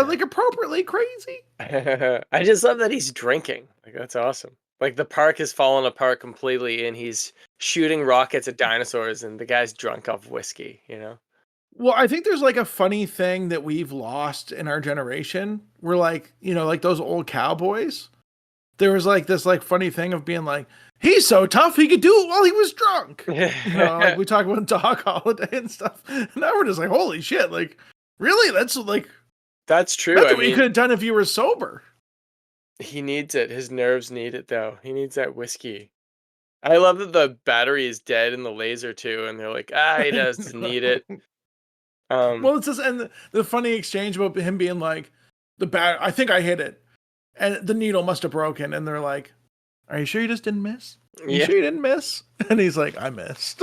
like appropriately crazy. I just love that he's drinking. Like that's awesome. Like the park has fallen apart completely, and he's shooting rockets at dinosaurs, and the guy's drunk off whiskey. You know? Well, I think there's like a funny thing that we've lost in our generation. We're like, like those old cowboys. There was like this like funny thing of being like, he's so tough he could do it while he was drunk. Like we talk about Doc Holliday and stuff. And now we're just like, holy shit, like really? That's like That's true. that's I what you mean, could have done if you were sober. he needs it. His nerves need it, though. He needs that whiskey. I love that the battery is dead in the laser too, and they're like, he doesn't need it. Well, it's just and the funny exchange about him being like, I think I hit it. And the needle must have broken. And they're like, are you sure you just didn't miss? You Yeah. sure you didn't miss? And he's like, I missed.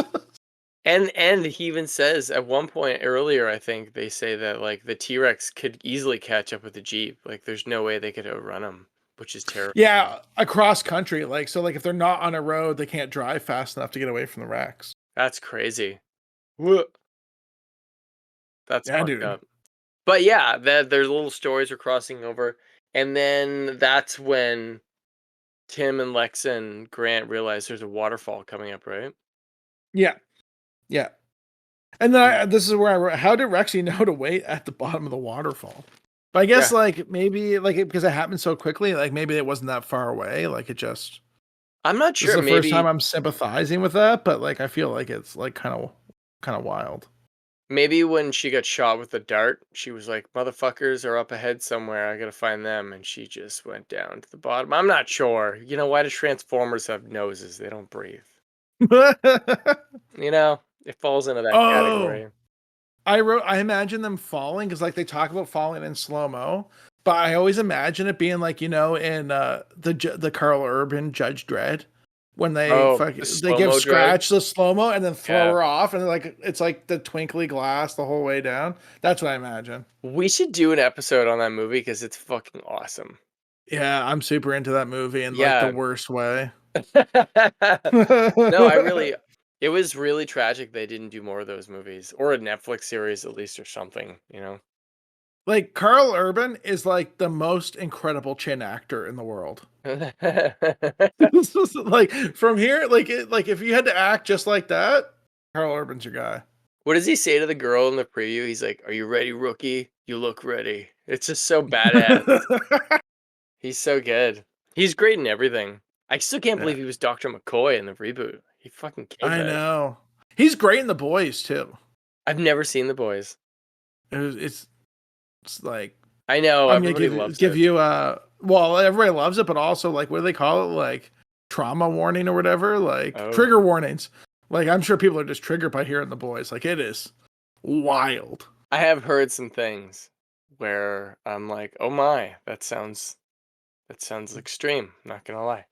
And he even says at one point earlier, I think they say that like the T-Rex could easily catch up with the Jeep. Like there's no way they could outrun him, which is terrible. Yeah, across country. Like, so like if they're not on a road, they can't drive fast enough to get away from the wrecks. That's crazy. Whoa. That's Yeah, fucked dude. up. But yeah, their little stories are crossing over, and then that's when Tim and Lex and Grant realize there's a waterfall coming up, right? Yeah. Yeah. And then this is where I wrote, how did Rexy know to wait at the bottom of the waterfall? But I guess Yeah. like maybe like because it happened so quickly, like maybe it wasn't that far away. Like it just I'm not this is sure. the first time Maybe I'm sympathizing with that, but like I feel like it's like kind of wild. maybe when she got shot with the dart, she was like, "Motherfuckers are up ahead somewhere. I gotta find them," and she just went down to the bottom. I'm not sure. You know, why do Transformers have noses? They don't breathe. You know, it falls into that Oh, category. I imagine them falling because like they talk about falling in slow mo, but I always imagine it being like in the Carl Urban Judge Dredd when Oh, the they give slow-mo drug. Scratch the slow mo and then throw Yeah. her off and like it's like the twinkly glass the whole way down. That's what I imagine. We should do an episode on that movie because it's fucking awesome. Yeah, I'm super into that movie in like the Yeah. worst way. No, I really it was really tragic they didn't do more of those movies or a Netflix series at least or something, you know. Like Carl Urban is like the most incredible chin actor in the world. This was, like from here, like if you had to act just like that, Carl Urban's your guy. What does he say to the girl in the preview? He's like, "Are you ready, rookie? You look ready." It's just so badass. He's so good. He's great in everything. I still can't Yeah, believe he was Dr. McCoy in the reboot. He fucking killed I it. know. He's great in The Boys too. I've never seen The Boys. It's like I know I'm gonna everybody loves give it. you well, everybody loves it, but also like what do they call it? Like trauma warning or whatever, like Oh, trigger warnings. Like I'm sure people are just triggered by hearing The Boys. Like it is wild. I have heard some things where I'm like, "Oh my, that sounds extreme." Not gonna lie.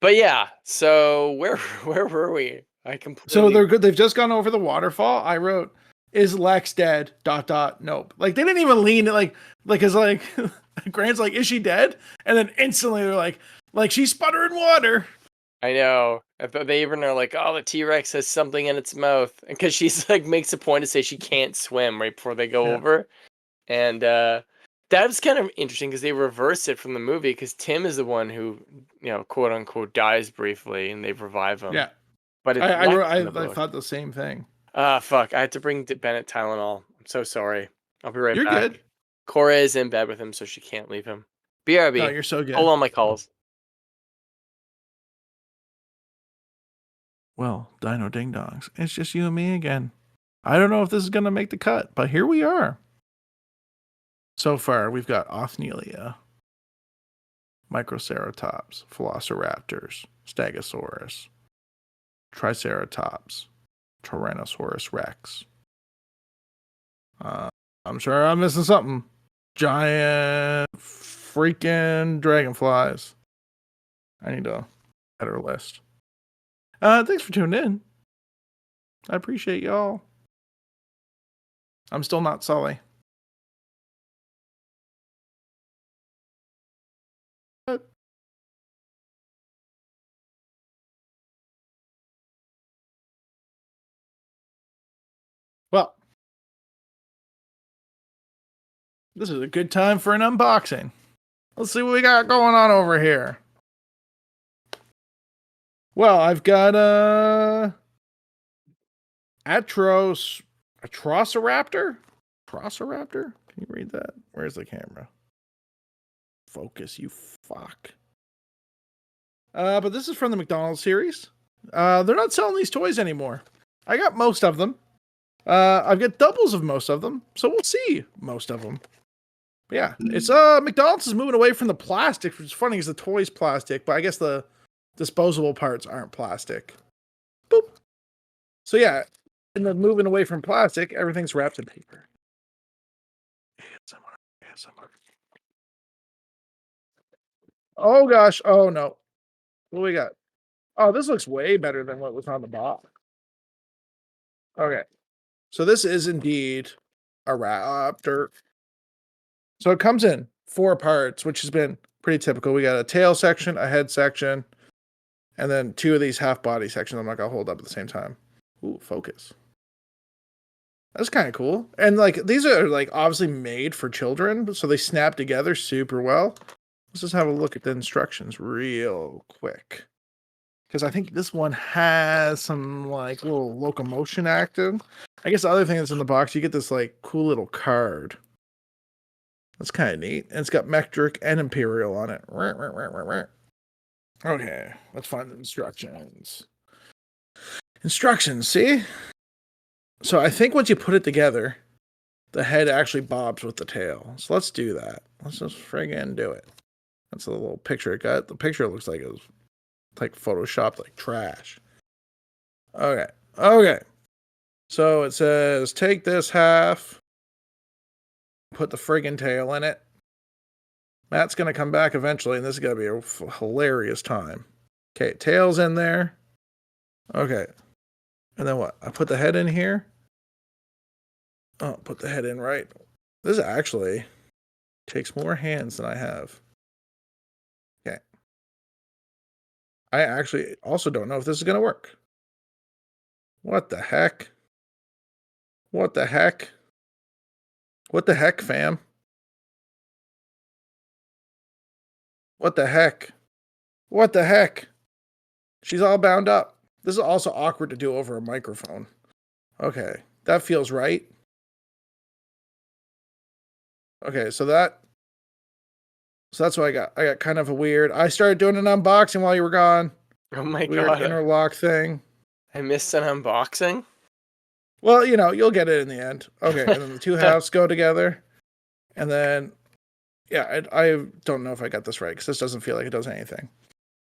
But yeah. So where where were we? I So completely. they're good. They've just gone over the waterfall. I wrote, "Is Lex dead?" ... Nope. Like they didn't even lean. It's like Grant's like, "Is she dead?" And then instantly they're like she's sputtering water. I know. They even are like, "Oh, the T-Rex has something in its mouth," because she's like makes a point to say she can't swim right before they go Yeah. over, and that was kind of interesting because they reverse it from the movie because Tim is the one who, quote unquote, dies briefly, and they revive him. Yeah. But it's I Lex wrote. in the I book. thought the same thing. Ah, fuck! I had to bring Bennett Tylenol. I'm so sorry. I'll be right You're good. back. Cora is in bed with him, so she can't leave him. No, BRB. you're so good. Hold on my calls. Well, Dino Ding Dongs, it's just you and me again. I don't know if this is gonna make the cut, but here we are. So far, we've got Othnielia, Microceratops, Velociraptors, Stegosaurus, Triceratops, Tyrannosaurus Rex. I'm sure I'm missing something. Giant freaking dragonflies. I need a better list. Thanks for tuning in. I appreciate y'all. I'm still not Sully. Well, this is a good time for an unboxing. Let's see what we got going on over here. Well, I've got Atrociraptor? Atrociraptor? Can you read that? Where's the camera? Focus, you fuck. But this is from the McDonald's series. They're not selling these toys anymore. I got most of them. I've got doubles of most of them, so we'll see most of them. But yeah, it's McDonald's is moving away from the plastic, which is funny because the toy's plastic, but I guess the disposable parts aren't plastic. Boop. So yeah, in the moving away from plastic, everything's wrapped in paper. ASMR. Oh gosh, oh no. What do we got? Oh, this looks way better than what was on the box. Okay. So this is indeed a raptor. So it comes in 4 parts, which has been pretty typical. We got a tail section, a head section, and then 2 of these half body sections I'm not gonna hold up at the same time. Ooh, focus. That's kind of cool. And like these are like obviously made for children, so they snap together super well. Let's just have a look at the instructions real quick. Because I think this one has some like little locomotion active. I guess the other thing that's in the box, you get this like cool little card. That's kind of neat. And it's got metric and imperial on it. Okay, let's find the instructions. Instructions, see? So I think once you put it together, the head actually bobs with the tail. So let's do that. Let's just friggin' do it. That's a little picture it got. The picture looks like it was like photoshopped like trash. Okay. Okay. So it says take this half, put the friggin' tail in it. Matt's gonna come back eventually, and this is gonna be a hilarious time. Okay, tail's in there. Okay. And then what? I put the head in here. Oh, put the head in right. This actually takes more hands than I have. Okay. I actually also don't know if this is going to work. What the heck? What the heck? What the heck, fam? What the heck? What the heck? She's all bound up. This is also awkward to do over a microphone. Okay, that feels right. Okay, so that's what I got. I got kind of a weird. I started doing an unboxing while you were gone. Oh my Weird god. interlock thing. I missed an unboxing? Well, you know, you'll get it in the end. Okay, and then the 2 halves go together. And then, yeah, I don't know if I got this right because this doesn't feel like it does anything.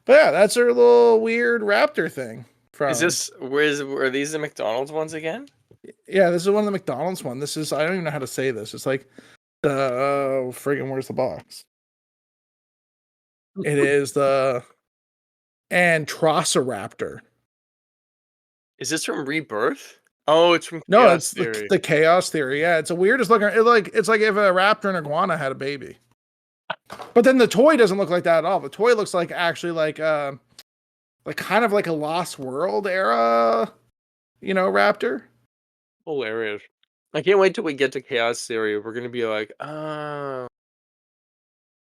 But yeah, that's her little weird raptor thing. Were these the McDonald's ones again? Yeah, this is one of the McDonald's one. This is, I don't even know how to say this. It's like, friggin' where's the box? It is the Antrosiraptor. Is this from Rebirth? Oh, it's from No, Chaos it's Theory. the Chaos Theory. Yeah, it's a weirdest looking. It's like if a raptor and iguana had a baby. But then the toy doesn't look like that at all. The toy looks like actually like kind of like a Lost World era, raptor. Hilarious. I can't wait till we get to Chaos Theory. We're gonna be like, oh,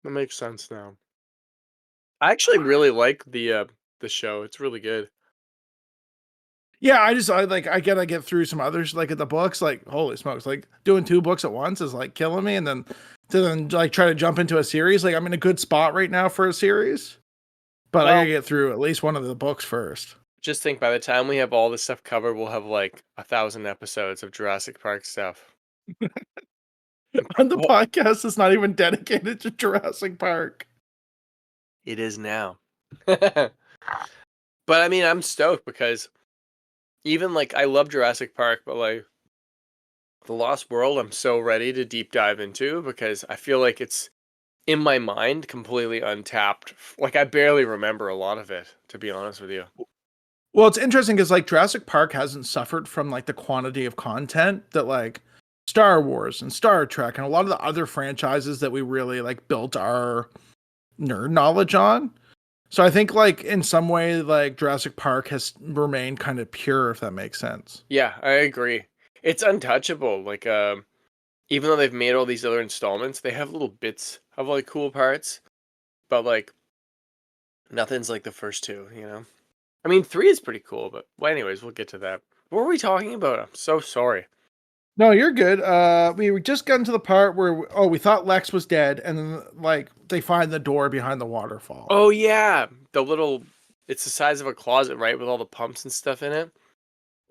that makes sense now. I actually really like the show. It's really good. Yeah, I gotta get through some others like at the books. Like holy smokes, like doing 2 books at once is like killing me. And then like try to jump into a series. Like I'm in a good spot right now for a series, but I gotta get through at least one of the books first. Just think, by the time we have all this stuff covered, we'll have like 1,000 episodes of Jurassic Park stuff. On the podcast, it's not even dedicated to Jurassic Park. It is now. But I mean, I'm stoked because even like I love Jurassic Park, but like The Lost World, I'm so ready to deep dive into because I feel like it's in my mind completely untapped. Like I barely remember a lot of it, to be honest with you. Well, it's interesting because like Jurassic Park hasn't suffered from like the quantity of content that like Star Wars and Star Trek and a lot of the other franchises that we really like built our nerd knowledge on. So I think like in some way like Jurassic Park has remained kind of pure, if that makes sense. Yeah, I agree. It's untouchable. Like even though they've made all these other installments, they have little bits of like cool parts, but like nothing's like the first two, you know? I mean, 3 is pretty cool, but well, anyways, we'll get to that. What were we talking about? I'm so sorry. No, you're good. We were just gotten to the part where we thought Lex was dead, and then like they find the door behind the waterfall. Oh yeah, the little it's the size of a closet, right, with all the pumps and stuff in it.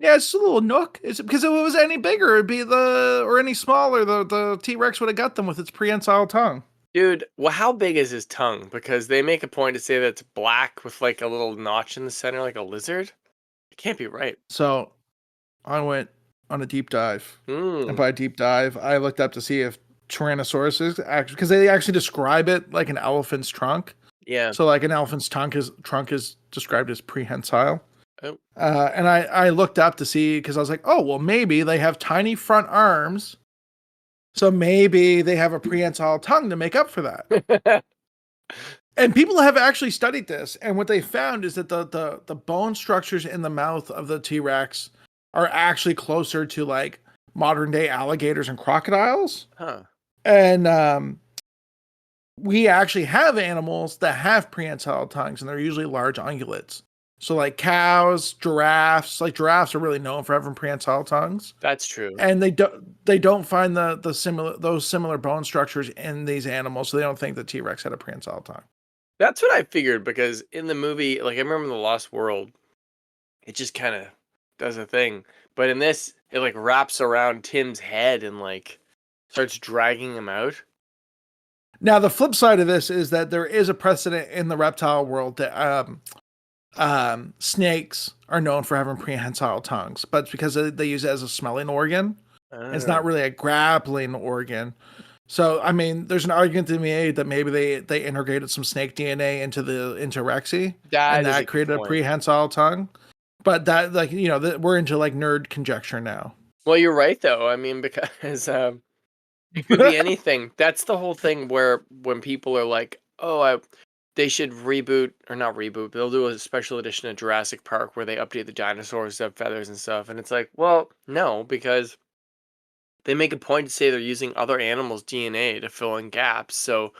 Yeah, it's just a little nook. It's because if it was any bigger, it'd be or any smaller, the T-Rex would have got them with its prehensile tongue. Dude, well, how big is his tongue? Because they make a point to say that it's black with like a little notch in the center, like a lizard. It can't be right. So I went on a deep dive, and Hmm. by deep dive, I looked up to see if Tyrannosaurus is actually because they actually describe it like an elephant's trunk. Yeah. So like an elephant's trunk is described as prehensile. Oh. And I looked up to see because I was like, oh well, maybe they have tiny front arms, so maybe they have a prehensile tongue to make up for that. And people have actually studied this, and what they found is that the bone structures in the mouth of the T-Rex are actually closer to like modern day alligators and crocodiles. Huh. And we actually have animals that have prehensile tongues, and they're usually large ungulates. So like cows, giraffes, like giraffes are really known for having prehensile tongues. That's true. And they don't find those similar bone structures in these animals, so they don't think the T-Rex had a prehensile tongue. That's what I figured because in the movie, like I remember in The Lost World, it just kind of does a thing. But in this, it like wraps around Tim's head and like starts dragging him out. Now, the flip side of this is that there is a precedent in the reptile world that snakes are known for having prehensile tongues, but it's because they use it as a smelling organ. It's not really a grappling organ. So, I mean, there's an argument to be made that maybe they integrated some snake DNA into Rexy, and that created a prehensile tongue. But that, like, you know, we're into like nerd conjecture now. Well, you're right though. I mean, because it could be anything. That's the whole thing where when people are like, "Oh, they should reboot or not reboot, but they'll do a special edition of Jurassic Park where they update the dinosaurs, have feathers and stuff." And it's like, well, no, because they make a point to say they're using other animals' DNA to fill in gaps. So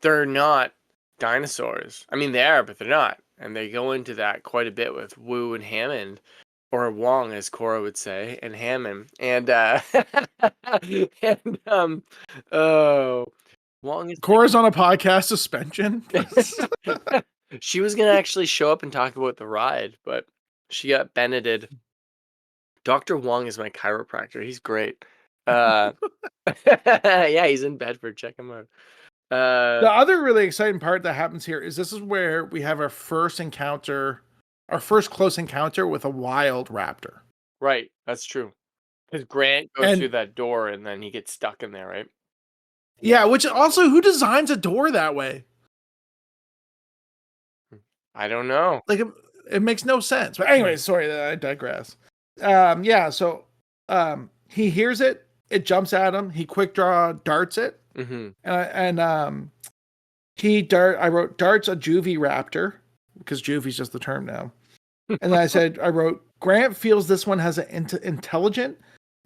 they're not dinosaurs. I mean, they are, but they're not. And they go into that quite a bit with Wu and Hammond, or Wong, as Cora would say, and Hammond. And, and, oh, Wong is. Cora's on a podcast suspension. She was going to actually show up and talk about the ride, but she got beneted. Dr. Wong is my chiropractor. He's great. Yeah, he's in Bedford. Check him out. The other really exciting part that happens here is this is where we have our first close encounter with a wild raptor. Right, that's true. Because Grant goes through that door and then he gets stuck in there, right? Yeah, which also, who designs a door that way? I don't know. Like, it makes no sense. But anyways, sorry, I digress. Yeah, so he hears it, it jumps at him, he quick draw darts it. Mm-hmm. And I wrote darts a juvie raptor because juvie's just the term now. And then I wrote Grant feels this one has an intelligent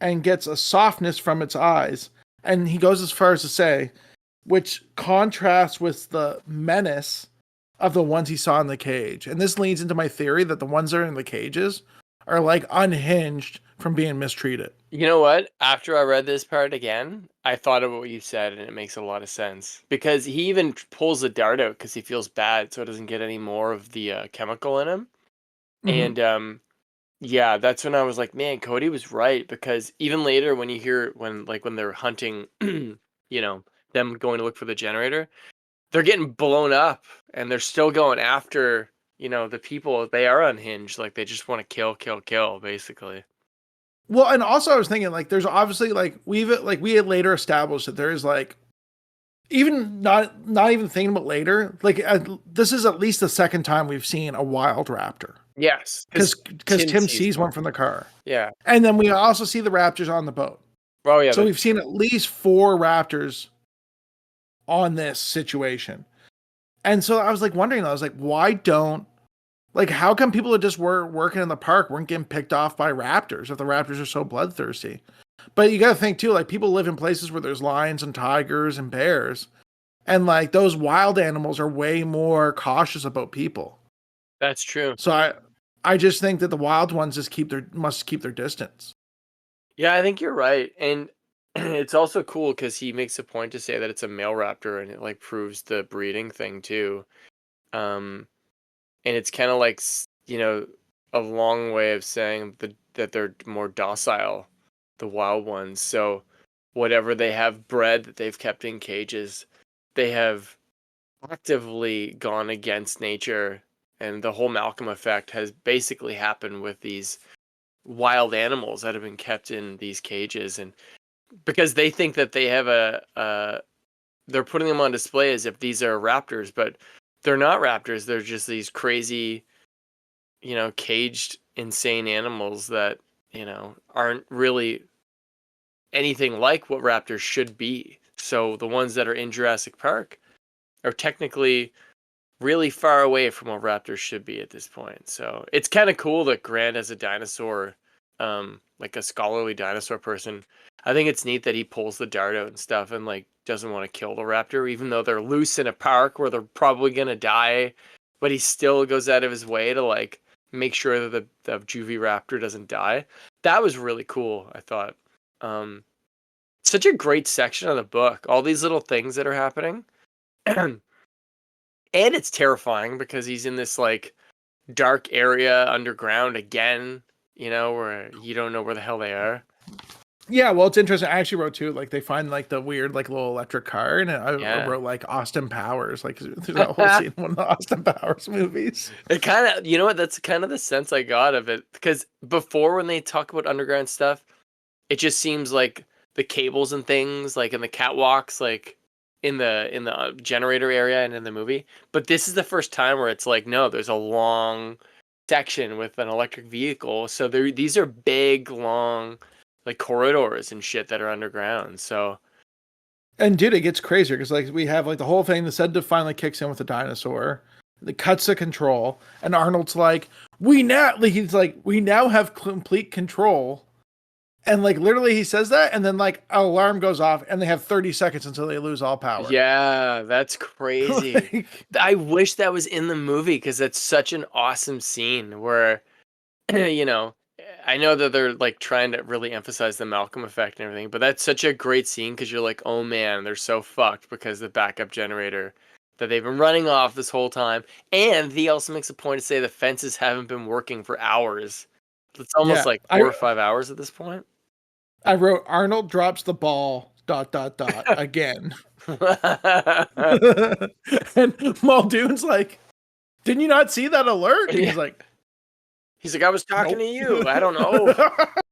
and gets a softness from its eyes. And he goes as far as to say, which contrasts with the menace of the ones he saw in the cage. And this leads into my theory that the ones that are in the cages are like unhinged from being mistreated. You know what? After I read this part again, I thought of what you said, and it makes a lot of sense. Because he even pulls the dart out because he feels bad, so it doesn't get any more of the chemical in him. Mm-hmm. And yeah, that's when I was like, man, Cody was right. Because even later, when you hear when they're hunting, you know, them going to look for the generator, they're getting blown up, and they're still going after the people, they are unhinged. Like they just want to kill, basically. Well, and also I was thinking like there's obviously like we had later established that there is like even not even thinking about later like this is at least the second time we've seen a wild raptor. Yes, because Tim sees one from the car. Yeah, and then we also see the raptors on the boat. Oh yeah. So we've seen at least 4 raptors on this situation. And so I was like wondering, I was like, why don't, like, how come people that just were working in the park weren't getting picked off by raptors if the raptors are so bloodthirsty? But you got to think too, like, people live in places where there's lions and tigers and bears. And like those wild animals are way more cautious about people. That's true. So I just think that the wild ones just must keep their distance. Yeah, I think you're right. And it's also cool because he makes a point to say that it's a male raptor, and it like proves the breeding thing too. And it's kind of like a long way of saying that they're more docile, the wild ones. So whatever they have bred that they've kept in cages, they have actively gone against nature, and the whole Malcolm effect has basically happened with these wild animals that have been kept in these cages, and because they think that they have they're putting them on display as if these are raptors, but they're not raptors. They're just these crazy, caged, insane animals that, aren't really anything like what raptors should be. So the ones that are in Jurassic Park are technically really far away from what raptors should be at this point. So it's kind of cool that Grant has a dinosaur, like a scholarly dinosaur person. I think it's neat that he pulls the dart out and stuff and like doesn't want to kill the raptor, even though they're loose in a park where they're probably gonna die. But he still goes out of his way to like make sure that the juvie raptor doesn't die. That was really cool, I thought. Such a great section of the book. All these little things that are happening. And it's terrifying because he's in this like dark area underground again, where you don't know where the hell they are. Yeah, well, it's interesting. I actually wrote too, like they find like the weird like little electric car, and I wrote like Austin Powers, like there's that whole scene in one of the Austin Powers movies. It kind of, that's kind of the sense I got of it, because before when they talk about underground stuff, it just seems like the cables and things, like in the catwalks, like in the generator area and in the movie. But this is the first time where it's like, no, there's a long section with an electric vehicle. So these are big, long, like corridors and shit that are underground. So, and dude, it gets crazier because like we have like the whole thing. The Sedda finally kicks in with the dinosaur. It cuts the control, and Arnold's like, we now have complete control. And like literally he says that, and then like an alarm goes off, and they have 30 seconds until they lose all power. Yeah, that's crazy. I wish that was in the movie because that's such an awesome scene where, I know that they're like trying to really emphasize the Malcolm effect and everything, but that's such a great scene because you're like, oh man, they're so fucked because the backup generator that they've been running off this whole time. And he also makes a point to say the fences haven't been working for hours. It's almost like 4 or 5 hours at this point. I wrote Arnold drops the ball ... again. And Muldoon's like, didn't you not see that alert? And he's like, I was talking to you. I don't know.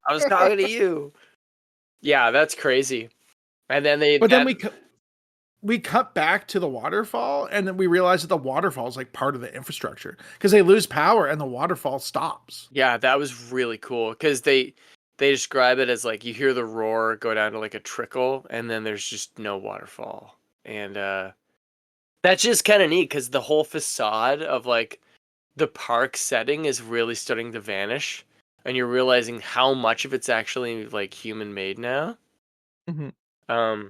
I was talking to you. Yeah, that's crazy. And then then we cut back to the waterfall, and then we realize that the waterfall is like part of the infrastructure because they lose power and the waterfall stops. Yeah, that was really cool because they describe it as like you hear the roar go down to like a trickle, and then there's just no waterfall. And that's just kind of neat because the whole facade of like the park setting is really starting to vanish, and you're realizing how much of it's actually like human made now. Mm-hmm.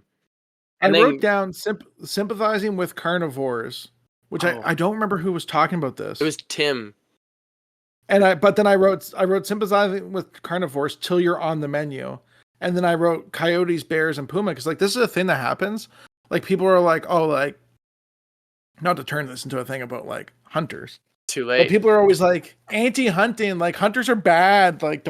I wrote down sympathizing with carnivores, which I don't remember who was talking about this. It was Tim. But then I wrote sympathizing with carnivores till you're on the menu. And then I wrote coyotes, bears, and puma, because like this is a thing that happens. Like people are like, oh, like not to turn this into a thing about like hunters. Too late. But people are always like anti-hunting, like hunters are bad, like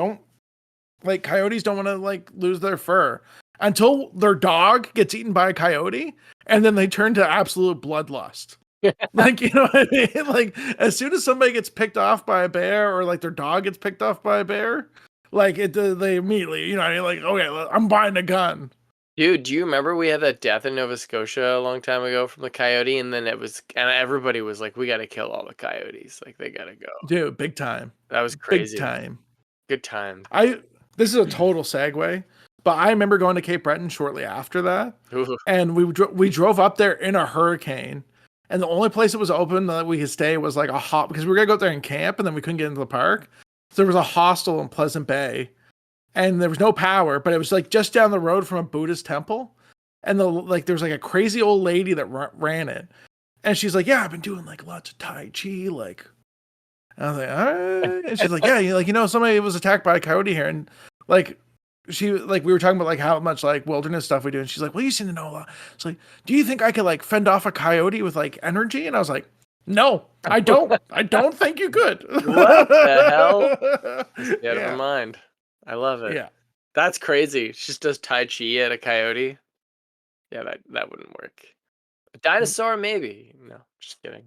coyotes don't want to like lose their fur. Until their dog gets eaten by a coyote, and then they turn to absolute bloodlust. Like, you know what I mean? Like, as soon as somebody gets picked off by a bear or like their dog gets picked off by a bear, like they immediately, you know what I mean? Like, okay, I'm buying a gun. Dude, do you remember we had that death in Nova Scotia a long time ago from the coyote, and then and everybody was like, "We got to kill all the coyotes. Like they got to go." Dude, big time. That was Big crazy. time. Good time. This is a total segue, but I remember going to Cape Breton shortly after that, Ooh. and we drove up there in a hurricane, and the only place that was open that we could stay was like a hot because we were gonna go up there and camp, and then we couldn't get into the park. So there was a hostel in Pleasant Bay, and there was no power, but it was like just down the road from a Buddhist temple, and there was like a crazy old lady that ran it, and she's like, "Yeah, I've been doing like lots of Tai Chi, like." And I was like, all right. And she's like, yeah, like, somebody was attacked by a coyote here. And like, we were talking about like how much like wilderness stuff we do. And she's like, well, you seem to know a lot. It's like, do you think I could like fend off a coyote with like energy? And I was like, no, I don't. I don't think you could. What the hell? Get out of mind. I love it. Yeah. That's crazy. She just does Tai Chi at a coyote. Yeah, that wouldn't work. A dinosaur, maybe. No, just kidding.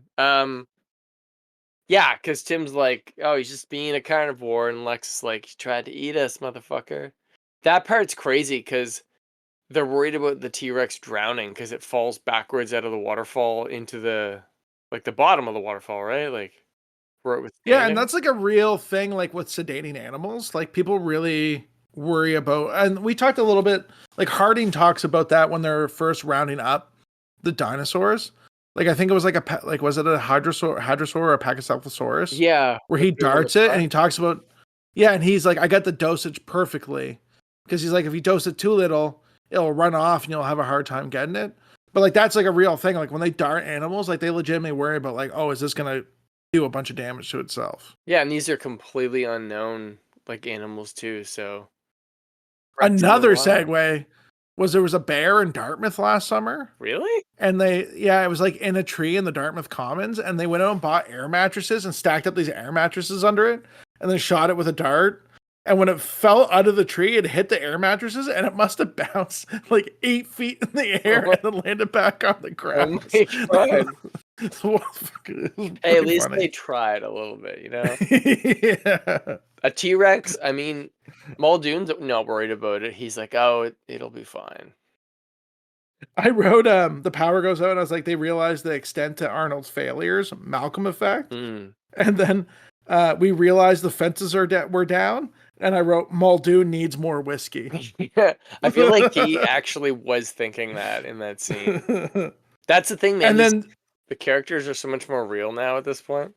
Yeah, because Tim's like, oh, he's just being a carnivore, and Lex is like, he tried to eat us, motherfucker. That part's crazy because they're worried about the T-Rex drowning because it falls backwards out of the waterfall into the bottom of the waterfall, right? Like where it was. Yeah, and that's like a real thing, like with sedating animals. Like people really worry about, and we talked a little bit. Like Harding talks about that when they're first rounding up the dinosaurs. Like I think it was like was it a hadrosaur or a Pachycephalosaurus? Yeah, where he darts it and he talks about and he's like, I got the dosage perfectly because he's like, if you dose it too little, it'll run off and you'll have a hard time getting it. But like that's like a real thing. Like when they dart animals, like they legitimately worry about like, oh, is this gonna do a bunch of damage to itself? Yeah, and these are completely unknown like animals too. So another segue was there was a bear in Dartmouth last summer. Really? And it was like in a tree in the Dartmouth Commons, and they went out and bought air mattresses and stacked up these air mattresses under it, and then shot it with a dart. And when it fell out of the tree, it hit the air mattresses, and it must have bounced like 8 feet in the air and then landed back on the ground. Hey, at least they tried a little bit, Yeah. A T-Rex, I mean, Muldoon's not worried about it. He's like, oh, it'll be fine. I wrote the power goes out, and I was like, they realized the extent to Arnold's failures, Malcolm effect. And then we realized the fences were down, and I wrote Muldoon needs more whiskey. Yeah, I feel like he actually was thinking that in that scene. That's the thing, man. And then the characters are so much more real now at this point.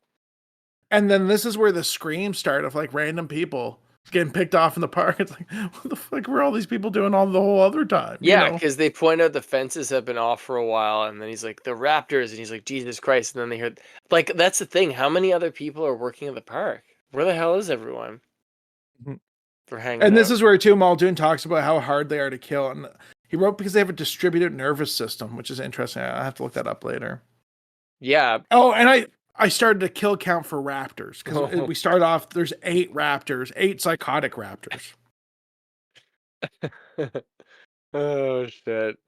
And then this is where the screams start of like random people getting picked off in the park. It's like, what the fuck were all these people doing all the whole other time? Yeah, because they point out the fences have been off for a while, and then he's like, the raptors, and he's like, Jesus Christ, and then they hear, like, that's the thing. How many other people are working at the park? Where the hell is everyone? For hanging and this is where too Muldoon talks about how hard they are to kill, and he wrote because they have a distributed nervous system, which is interesting. I have to look that up later. Yeah. Oh, and I started a kill count for raptors because we start off. There's 8 raptors, 8 psychotic raptors. Oh shit!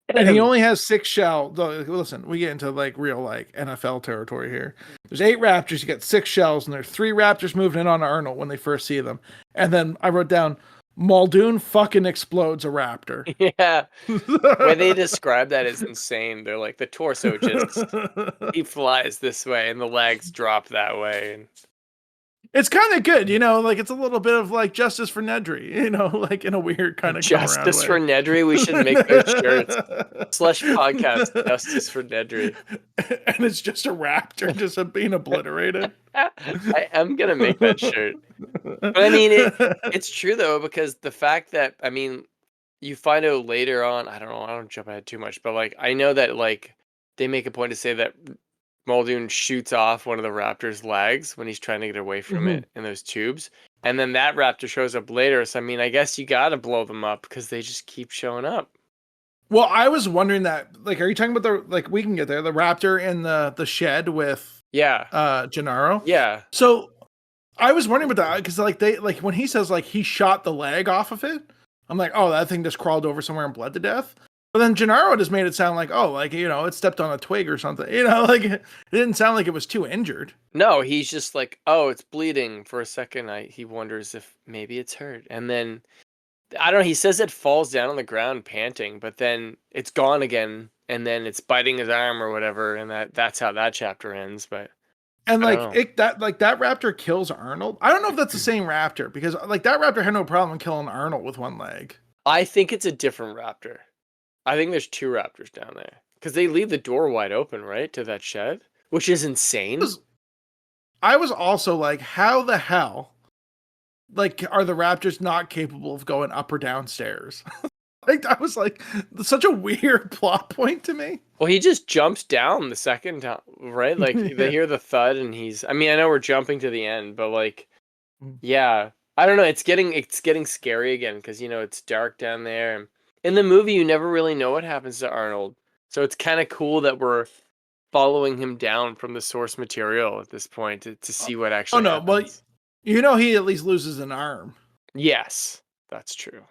And he only has 6 shells. Listen, we get into like real like NFL territory here. There's 8 raptors. You get 6 shells, and there's 3 raptors moving in on Arnold when they first see them. And then I wrote down Muldoon fucking explodes a raptor. Yeah, the way they describe that is insane. They're like the torso just he flies this way and the legs drop that way, and it's kind of good, like it's a little bit of like justice for Nedry, like in a weird kind of justice for Nedry. We should make those shirts. // podcast justice for Nedry, and it's just a raptor just being obliterated. I am gonna make that shirt, but I mean it's true though, because the fact that you find out later on. I don't jump ahead too much, but like I know that like they make a point to say that Muldoon shoots off one of the raptor's legs when he's trying to get away from it in those tubes. And then that raptor shows up later. So, I guess you got to blow them up because they just keep showing up. Well, I was wondering that, like, are you talking about we can get there, the raptor in the shed with Gennaro? Yeah. So I was wondering about that because like when he says like he shot the leg off of it, I'm like, oh, that thing just crawled over somewhere and bled to death. But then Gennaro just made it sound like, oh, like, it stepped on a twig or something. Like it didn't sound like it was too injured. No, he's just like, oh, it's bleeding. For a second, he wonders if maybe it's hurt. And then, I don't know, he says it falls down on the ground panting, but then it's gone again. And then it's biting his arm or whatever. And that's how that chapter ends. But And I like don't know. that raptor kills Arnold. I don't know if that's the same raptor, because like that raptor had no problem killing Arnold with one leg. I think it's a different raptor. I think there's two raptors down there. Because they leave the door wide open, right? To that shed? Which is insane. I was also like, how the hell, like, are the raptors not capable of going up or downstairs? Like, that was like such a weird plot point to me. Well, he just jumps down the second time, right? Like, they hear the thud and I know we're jumping to the end, but like, yeah. I don't know, it's getting scary again, because, it's dark down there. And in the movie, you never really know what happens to Arnold. So it's kind of cool that we're following him down from the source material at this point to see what actually happens. Well, he at least loses an arm. Yes, that's true.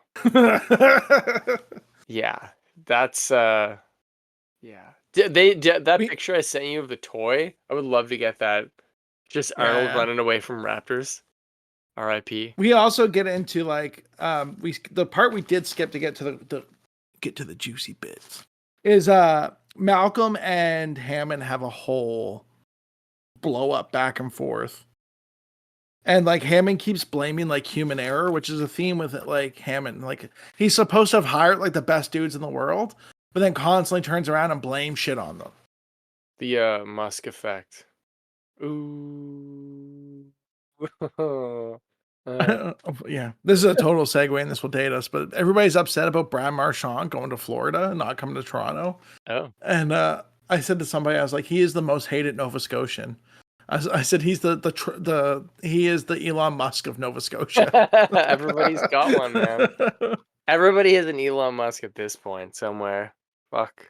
Yeah, that's yeah. That picture I sent you of the toy, I would love to get that. Just Arnold running away from raptors. R.I.P. We also get into like the part we did skip to get to the juicy bits is Malcolm and Hammond have a whole blow up back and forth. And like Hammond keeps blaming like human error, which is a theme with it. Like Hammond, like he's supposed to have hired like the best dudes in the world, but then constantly turns around and blames shit on them. The Musk effect. Ooh. Yeah, this is a total segue and this will date us, but everybody's upset about Brad Marchand going to Florida and not coming to Toronto. Oh. And I said to somebody, I was like, he is the most hated Nova Scotian. I said he's he is the Elon Musk of Nova Scotia. Everybody's got one, man. Everybody has an Elon Musk at this point somewhere. Fuck.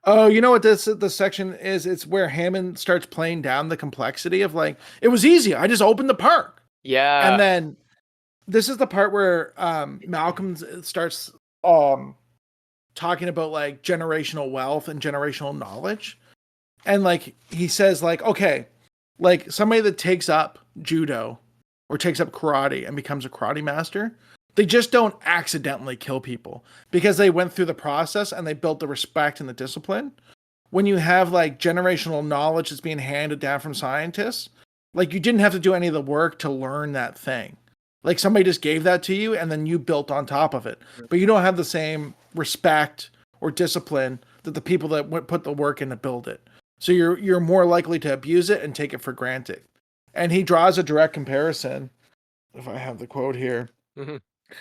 Oh, you know what this section is? It's where Hammond starts playing down the complexity of like, it was easy. I just opened the park. Yeah. And then this is the part where Malcolm starts talking about like generational wealth and generational knowledge. And like he says like, okay, like somebody that takes up judo or takes up karate and becomes a karate master, they just don't accidentally kill people because they went through the process and they built the respect and the discipline. When you have like generational knowledge that's being handed down from scientists, like you didn't have to do any of the work to learn that thing. Like somebody just gave that to you and then you built on top of it. But you don't have the same respect or discipline that the people that put the work in to build it. So you're more likely to abuse it and take it for granted. And he draws a direct comparison. If I have the quote here,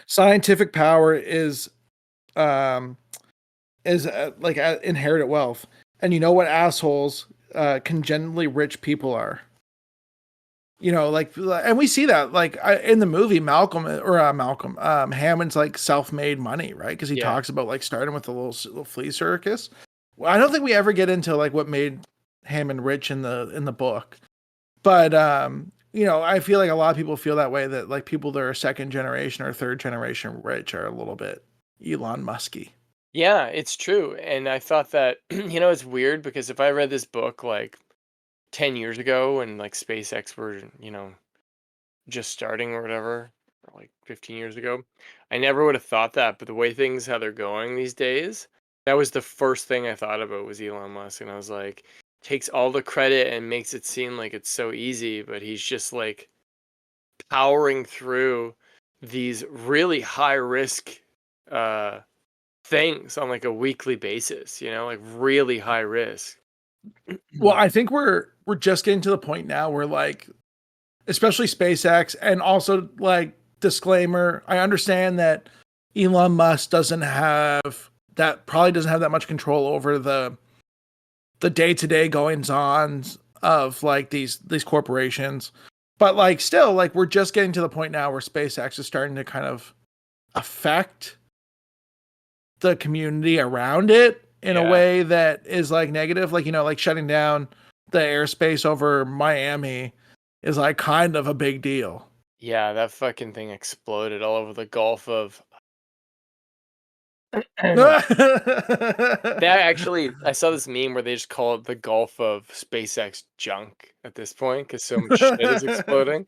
scientific power is like inherited wealth. And you know what assholes congenitally rich people are. You know, like, and we see that like in the movie Hammond's like self-made money, right? Because he talks about like starting with a little flea circus. I don't think we ever get into like what made Hammond rich in the book, but you know, I feel like a lot of people feel that way, that like people that are second generation or third generation rich are a little bit Elon Musky. Yeah, it's true. And I thought that it's weird because if I read this book like 10 years ago and like SpaceX were just starting or whatever, or like 15 years ago, I never would have thought that. But the way how they're going these days, that was the first thing I thought about was Elon Musk. And I was like, takes all the credit and makes it seem like it's so easy, but he's just like powering through these really high risk things on like a weekly basis, like really high risk. Well, I think we're just getting to the point now where like, especially SpaceX, and also like disclaimer, I understand that Elon Musk probably doesn't have that much control over the day-to-day goings-on of like these corporations. But like still, like we're just getting to the point now where SpaceX is starting to kind of affect the community around it in a way that is like negative. Like, like shutting down the airspace over Miami is like kind of a big deal. Yeah, that fucking thing exploded all over the Gulf of That actually, I saw this meme where they just call it the Gulf of SpaceX junk at this point because so much shit is exploding.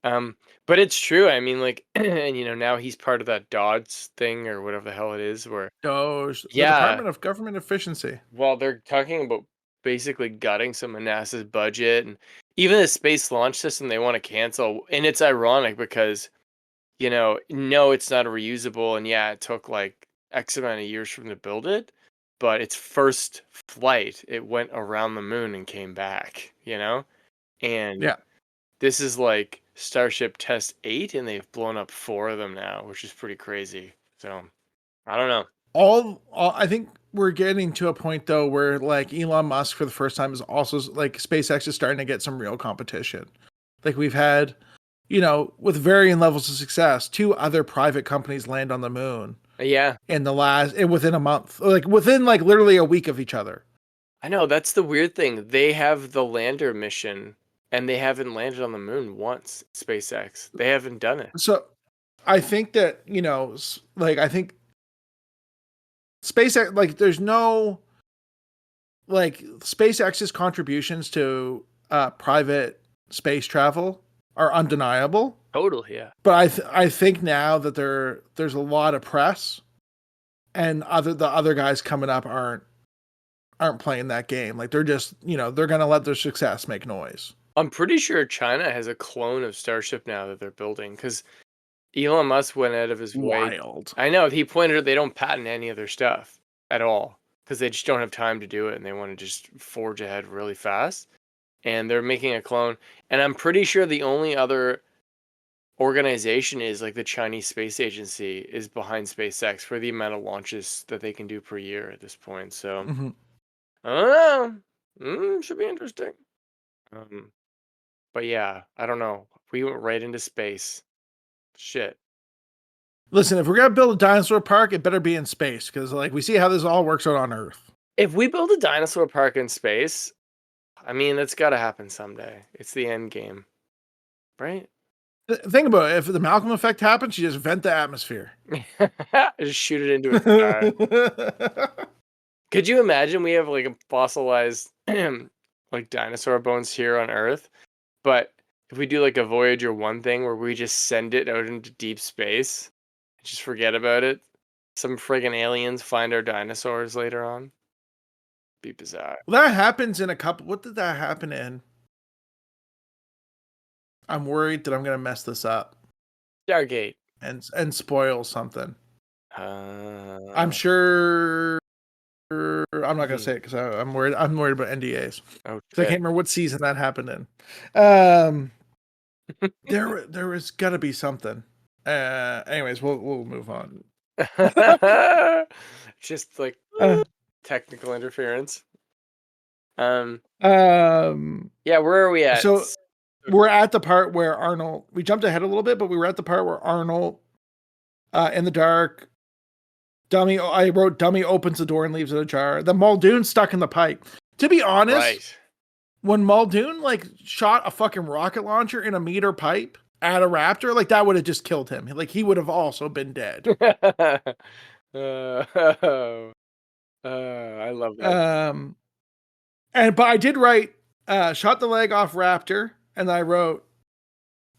Um, but it's true. I mean, like, and now he's part of that Dodge thing or whatever the hell it is. Where Doge, the yeah, Department of Government Efficiency. well, they're talking about basically gutting some of NASA's budget and even the space launch system they want to cancel. And it's ironic because no, it's not reusable, and yeah, it took like X amount of years for them to build it, but its first flight, it went around the moon and came back, and Yeah. this is like Starship Test 8, and they've blown up 4 of them now, which is pretty crazy. So, I don't know. All I think we're getting to a point though where like Elon Musk for the first time is also like SpaceX is starting to get some real competition. Like we've had, with varying levels of success, 2 other private companies land on the moon Yeah, in within a month, like within like literally a week of each other. I know, that's the weird thing. They have the lander mission, and they haven't landed on the moon once, SpaceX. They haven't done it. So I think that, like I think SpaceX, like there's no like SpaceX's contributions to private space travel are undeniable. Totally, yeah. But I think now that there's a lot of press, and the other guys coming up aren't playing that game. Like they're just they're gonna let their success make noise. I'm pretty sure China has a clone of Starship now that they're building because Elon Musk went out of his way. Wild. I know, he pointed out they don't patent any of their stuff at all because they just don't have time to do it and they want to just forge ahead really fast. And they're making a clone. And I'm pretty sure the only other organization is like the Chinese Space Agency is behind SpaceX for the amount of launches that they can do per year at this point. So Mm-hmm. I don't know. Should be interesting. But yeah, I don't know. We went right into space. Shit. Listen, if we're gonna build a dinosaur park, it better be in space because like we see how this all works out on Earth. If we build a dinosaur park in space, I mean, that's got to happen someday. It's the end game, right? Think about it. If the Malcolm effect happens, you just vent the atmosphere. Just shoot it into a star. Could you imagine we have like a fossilized like dinosaur bones here on Earth, but if we do like a Voyager 1 thing where we just send it out into deep space, just forget about it, some friggin' aliens find our dinosaurs later on. Be bizarre. Well, that happens in a couple. What did that happen in? I'm worried that I'm gonna mess this up Stargate. and spoil something. I'm Uh, sure. I'm not gonna say it because I'm worried. I'm worried about NDAs. oh I can't shit. remember what season that happened in. There was gotta be something. Anyways, we'll move on. Just like Uh, technical interference. Yeah, where are we at? so we're at the part where Arnold. We jumped ahead a little bit, but we were at the part where Arnold, in the dark, dummy. I wrote dummy opens the door and leaves it ajar. The Muldoon's stuck in the pipe. To be honest, Right. when Muldoon like shot a fucking rocket launcher in a meter pipe at a raptor, like that would have just killed him. Like he would have also been dead. I love that. But I did write shot the leg off raptor, and I wrote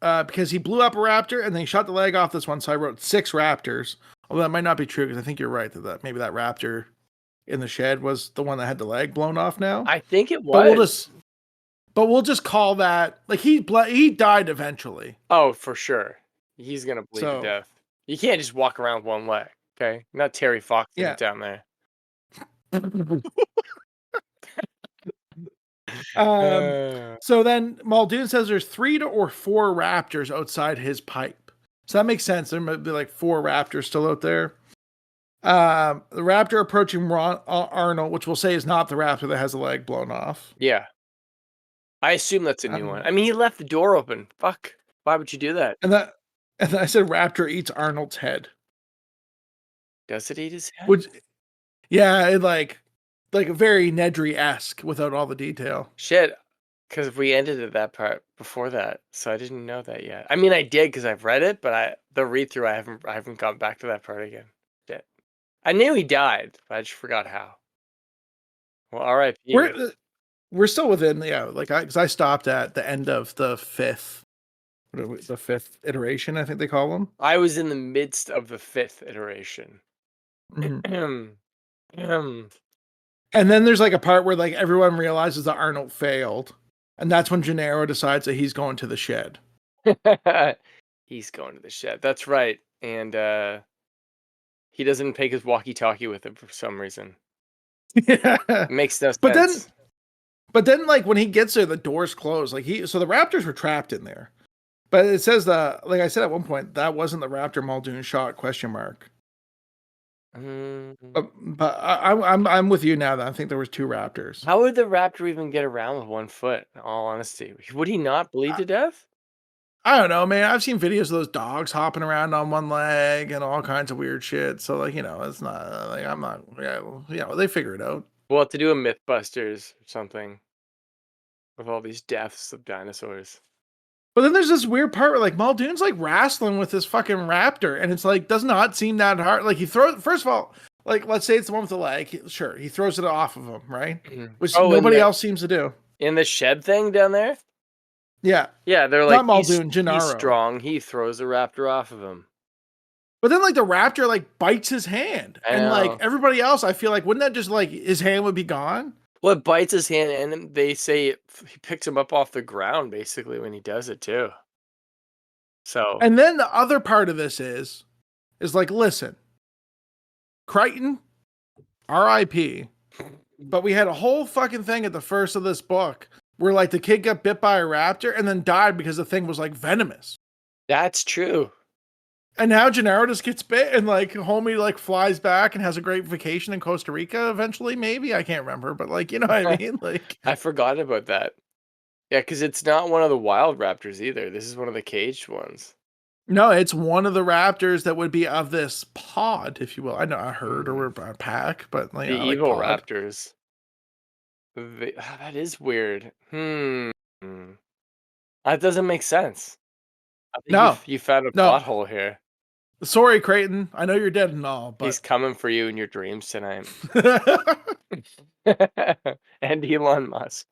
because he blew up a raptor and then he shot the leg off this one, so I wrote 6 raptors. Although that might not be true because I think you're right that maybe that raptor in the shed was the one that had the leg blown off now. I think it But was. we'll just call that like he died eventually. Oh, for sure. He's gonna bleed to So death. You can't just walk around with one leg, okay? Not Terry Fox yeah. down there. So then Muldoon says there's 3 or 4 raptors outside his pipe. So that makes sense. There might be like 4 raptors still out there. The raptor approaching Arnold, which we'll say is not the raptor that has the leg blown off. Yeah. I assume that's a new one. I mean, he left the door open. Fuck. Why would you do that? And then I said raptor eats Arnold's head. Does it eat his head? Which, yeah, it like very Nedry-esque without all the detail. Shit. Because we ended at that part before that, so I didn't know that yet. I mean, I did because I've read it, but the read through I haven't gone back to that part again. Shit. I knew he died, but I just forgot how. Well, R.I.P. We're still within, yeah, like because I stopped at the end of the fifth iteration, I think they call them. I was in the midst of the 5th iteration. Mhm. Ahem. Ahem. And then there's like a part where like everyone realizes that Arnold failed, and that's when Gennaro decides that he's going to the shed. He's going to the shed. That's right. And he doesn't take his walkie-talkie with him for some reason. Yeah. It makes no But then sense. like when he gets there, the doors close. Like so the raptors were trapped in there. But it says that, like I said at one point, that wasn't the raptor Muldoon shot, question mark. Mm. But I'm with you now that I think there was 2 raptors. How would the raptor even get around with 1 foot, in all honesty? Would he not bleed to death? I don't know, man. I've seen videos of those dogs hopping around on one leg and all kinds of weird shit. So like, it's not like I'm not, yeah, they figure it out. We'll have to do a Mythbusters or something with all these deaths of dinosaurs. But then there's this weird part where like Muldoon's like wrestling with this fucking raptor, and it's like does not seem that hard. Like he throws, first of all, like let's say it's the one with the leg. Sure, he throws it off of him, right? Which nobody else seems to do. In the shed thing down there? Yeah. Yeah, they're Not like, Muldoon, he's Gennaro. strong. He throws the raptor off of him. But then like the raptor like bites his hand. I And like know. everybody else, I feel like wouldn't that just like his hand would be gone? Well, it bites his hand, and they say he picks him up off the ground, basically, when he does it, too. So, And then the other part of this is like, listen, Crichton, R.I.P. But we had a whole fucking thing at the first of this book where like the kid got bit by a raptor and then died because the thing was like venomous. that's true. And now Gennaro just gets bit and like homie like flies back and has a great vacation in Costa Rica eventually, maybe. I can't remember, but like, you know what I mean? Like I forgot about that. Yeah, because it's not one of the wild raptors either. This is one of the caged ones. no, it's one of the raptors that would be of this pod, if you will. I know a herd or a pack, but like, The like evil pod. raptors. That is weird. That doesn't make sense. I think No, you found a no. plot hole here. Sorry, Crichton. I know you're dead and all, but He's coming for you in your dreams tonight. And Elon Musk.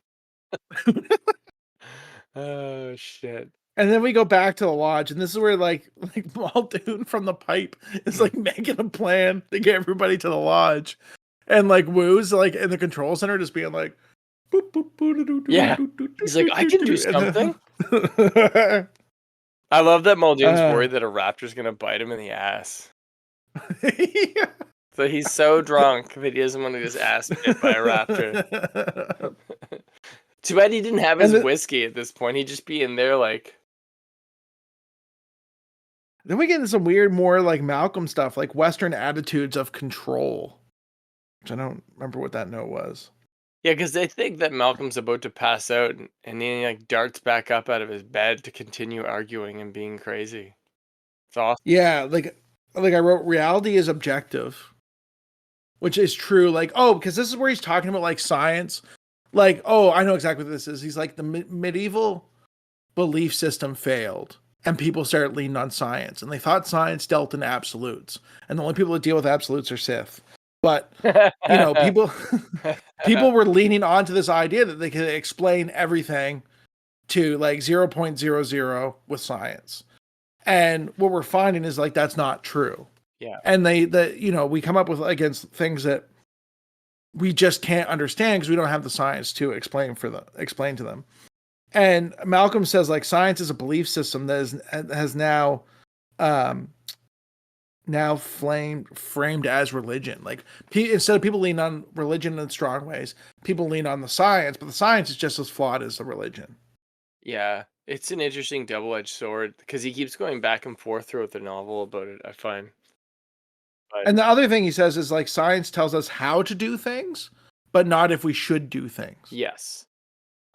Oh shit. and then we go back to the lodge, and this is where like Muldoon from the pipe is like making a plan to get everybody to the lodge, and like Woo's like in the control center just being like, boop, boop, boop, Yeah. He's like, I can do something. I love that Muldoon's worried that a raptor's gonna bite him in the ass. Yeah. So he's so drunk that he doesn't want to get his ass bit by a raptor. Too bad he didn't have his whiskey at this point. He'd just be in there like. Then we get into some weird, more like Malcolm stuff, like Western attitudes of control, which I don't remember what that note was. Yeah, because they think that Malcolm's about to pass out, and then he like darts back up out of his bed to continue arguing and being crazy. It's awesome. Yeah, like I wrote, reality is objective, which is true. Like, oh, because this is where he's talking about like science. Like, oh, I know exactly what this is. He's like the medieval belief system failed, and people started leaning on science, and they thought science dealt in absolutes, and the only people that deal with absolutes are Sith. But you know, people were leaning onto this idea that they could explain everything to like 0.00 with science. And what we're finding is like that's not true. Yeah. And we come up with against things that we just can't understand because we don't have the science to explain to them. And Malcolm says like science is a belief system that has now framed as religion. Like instead of people lean on religion in strong ways, people lean on the science, but the science is just as flawed as the religion. Yeah, it's an interesting double-edged sword because he keeps going back and forth throughout the novel about it, I find. But And the other thing he says is like science tells us how to do things, but not if we should do things. yes.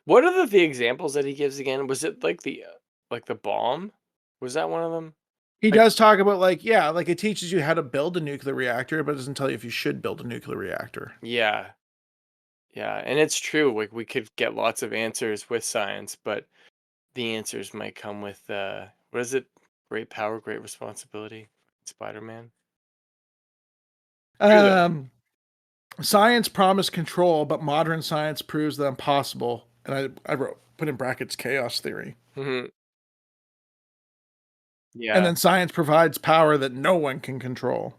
What are the examples that he gives again? Was it like the bomb? Was that one of them? He does talk about like it teaches you how to build a nuclear reactor, but it doesn't tell you if you should build a nuclear reactor. Yeah. Yeah, and it's true. Like we could get lots of answers with science, but the answers might come with what is it? Great power, great responsibility. Spider-Man. True though. Science promised control, but modern science proves the impossible. And I put in brackets chaos theory. Mhm. And Yeah. then science provides power that no one can control.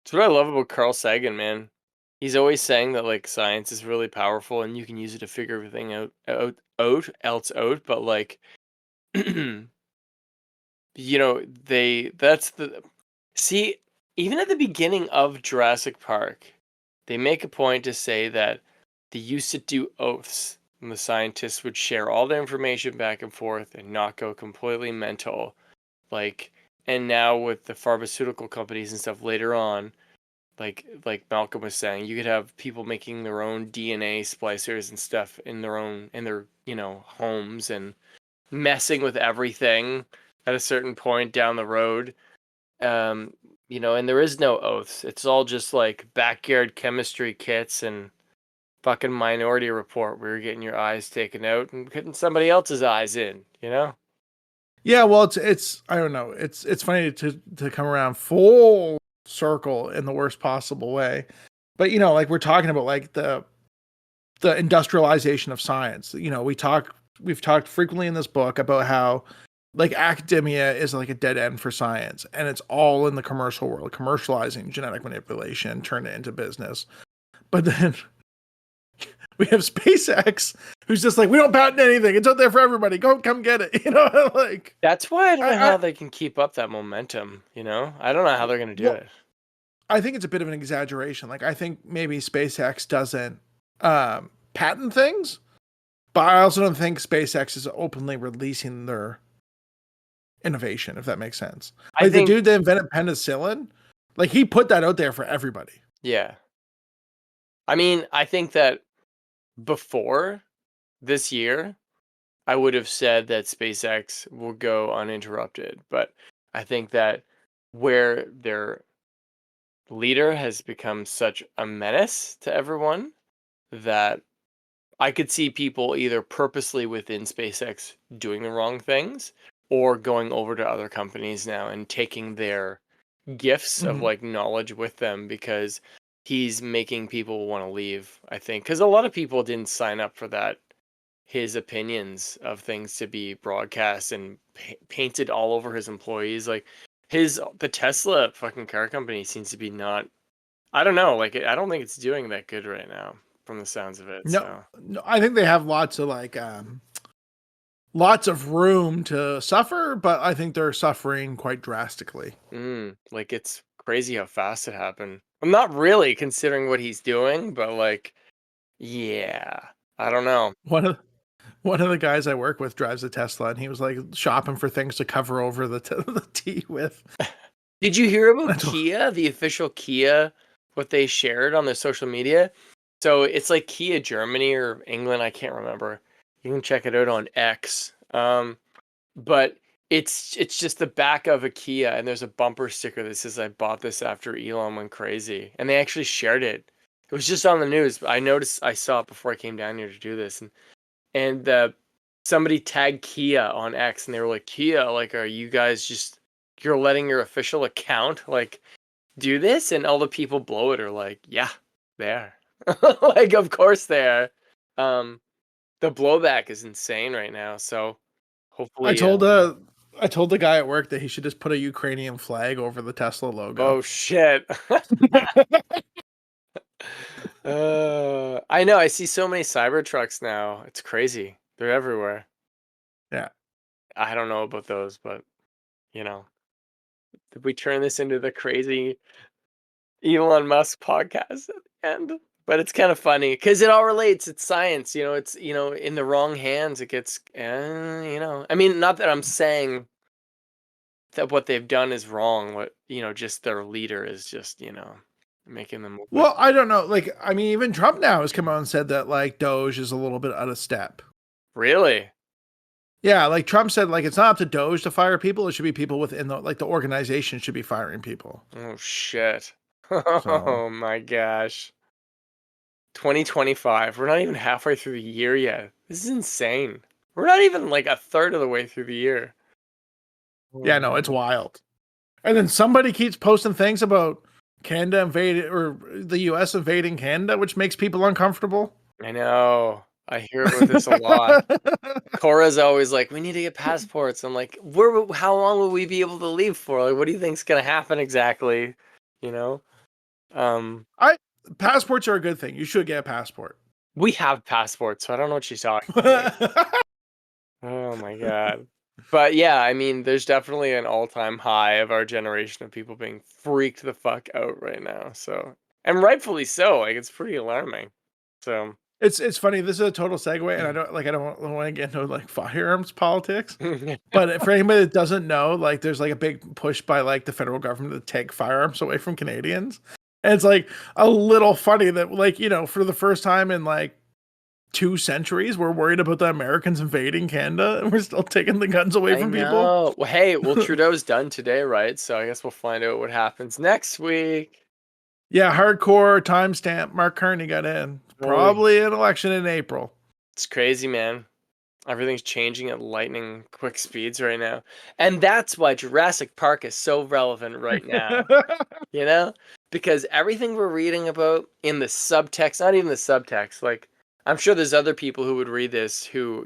That's what I love about Carl Sagan, man. He's always saying that like science is really powerful and you can use it to figure everything out, but like that's the see, even at the beginning of Jurassic Park, they make a point to say that they used to do oaths and the scientists would share all the information back and forth and not go completely mental. Like, and now with the pharmaceutical companies and stuff later on, like Malcolm was saying, you could have people making their own DNA splicers and stuff in their homes and messing with everything at a certain point down the road. Um, and there is no oaths. It's all just like backyard chemistry kits and fucking Minority Report where you're getting your eyes taken out and putting somebody else's eyes in, you know? Yeah, well, it's I don't know. It's funny to come around full circle in the worst possible way. But like we're talking about like the industrialization of science. We've talked frequently in this book about how like academia is like a dead end for science and it's all in the commercial world, commercializing genetic manipulation, turn it into business. But then we have SpaceX who's just like, we don't patent anything. It's out there for everybody. Come get it. Like That's why I don't know I how they can keep up that momentum, you know? I don't know how they're going to do well, it. I think it's a bit of an exaggeration. Like I think maybe SpaceX doesn't patent things, but I also don't think SpaceX is openly releasing their innovation, if that makes sense. I Like the think, dude that invented penicillin, like he put that out there for everybody. yeah. I mean, I think that before this year, I would have said that SpaceX will go uninterrupted, but I think that where their leader has become such a menace to everyone that I could see people either purposely within SpaceX doing the wrong things or going over to other companies now and taking their gifts of Mhm. like knowledge with them because he's making people want to leave, I think. Because a lot of people didn't sign up for that, his opinions of things to be broadcast and painted all over his employees. Like the Tesla fucking car company seems to be not, I don't know, like I don't think it's doing that good right now from the sounds of it. No, So no, I think they have lots of room to suffer, but I think they're suffering quite drastically. like it's crazy how fast it happened. I'm not really considering what he's doing, but like, yeah, I don't know. One of one of the guys I work with drives a Tesla, and he was like shopping for things to cover over the T with. Did you hear about I told- Kia, the official Kia, what they shared on their social media? So it's like Kia Germany or England, I can't remember. You can check it out on X. But it's just the back of a Kia, and there's a bumper sticker that says, "I bought this after Elon went crazy," and they actually shared it. It was just on the news. But I saw it before I came down here to do this, and somebody tagged Kia on X, and they were like, "Kia, like, are you guys just you're letting your official account like do this?" And all the people below it are like, "Yeah, they are." Like, of course they are. Um, the blowback is insane right now. So I hopefully, told uh I told the guy at work that he should just put a Ukrainian flag over the Tesla logo. oh shit. I know. I see so many cyber trucks now. It's crazy. They're everywhere. Yeah. I don't know about those, but you know, did we turn this into the crazy Elon Musk podcast at the end? But it's kind of funny because it all relates. It's science, It's in the wrong hands, it gets, I mean, not that I'm saying that what they've done is wrong. What just their leader is just making them look like Well, I don't know. Like, I mean, even Trump now has come out and said that like Doge is a little bit out of step. really. Yeah, like Trump said, like it's not up to Doge to fire people. It should be people within the organization should be firing people. Oh shit. So Oh my gosh. 2025. We're not even halfway through the year yet. This is insane. We're not even like a third of the way through the year. yeah, no, it's wild. And then somebody keeps posting things about Canada invaded, or the US invading Canada, which makes people uncomfortable. I know. I hear about this a lot. Cora's always like, we need to get passports. I'm like, how long will we be able to leave for? Like, what do you think's gonna happen exactly? You know? Passports are a good thing. You should get a passport. We have passports, so I don't know what she's talking about. Oh my god. But yeah, I mean, there's definitely an all-time high of our generation of people being freaked the fuck out right now. So, and rightfully so. Like, it's pretty alarming. So, It's funny. This is a total segue, and I don't want to get into like firearms politics. But for anybody that doesn't know, like there's like a big push by like the federal government to take firearms away from Canadians. And it's like a little funny that like, for the first time in like 2 centuries, we're worried about the Americans invading Canada and we're still taking the guns away from people. Well, hey, Trudeau's done today, right? So I guess we'll find out what happens next week. Yeah, hardcore timestamp. Mark Carney got in. Probably an election in April. It's crazy, man. Everything's changing at lightning quick speeds right now. And that's why Jurassic Park is so relevant right now. Because everything we're reading about in the subtext, not even the subtext, like I'm sure there's other people who would read this who,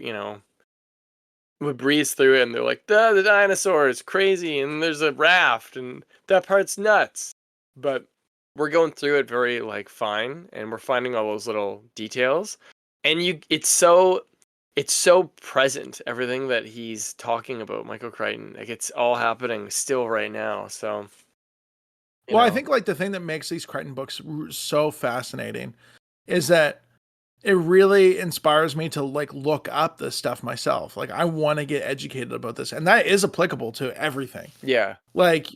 would breeze through it and they're like, the dinosaur is crazy and there's a raft and that part's nuts. But we're going through it very like fine and we're finding all those little details. And it's so present, everything that he's talking about, Michael Crichton. Like it's all happening still right now. So I think like the thing that makes these Crichton books so fascinating is that it really inspires me to like look up this stuff myself. Like I want to get educated about this, and that is applicable to everything. Yeah. Like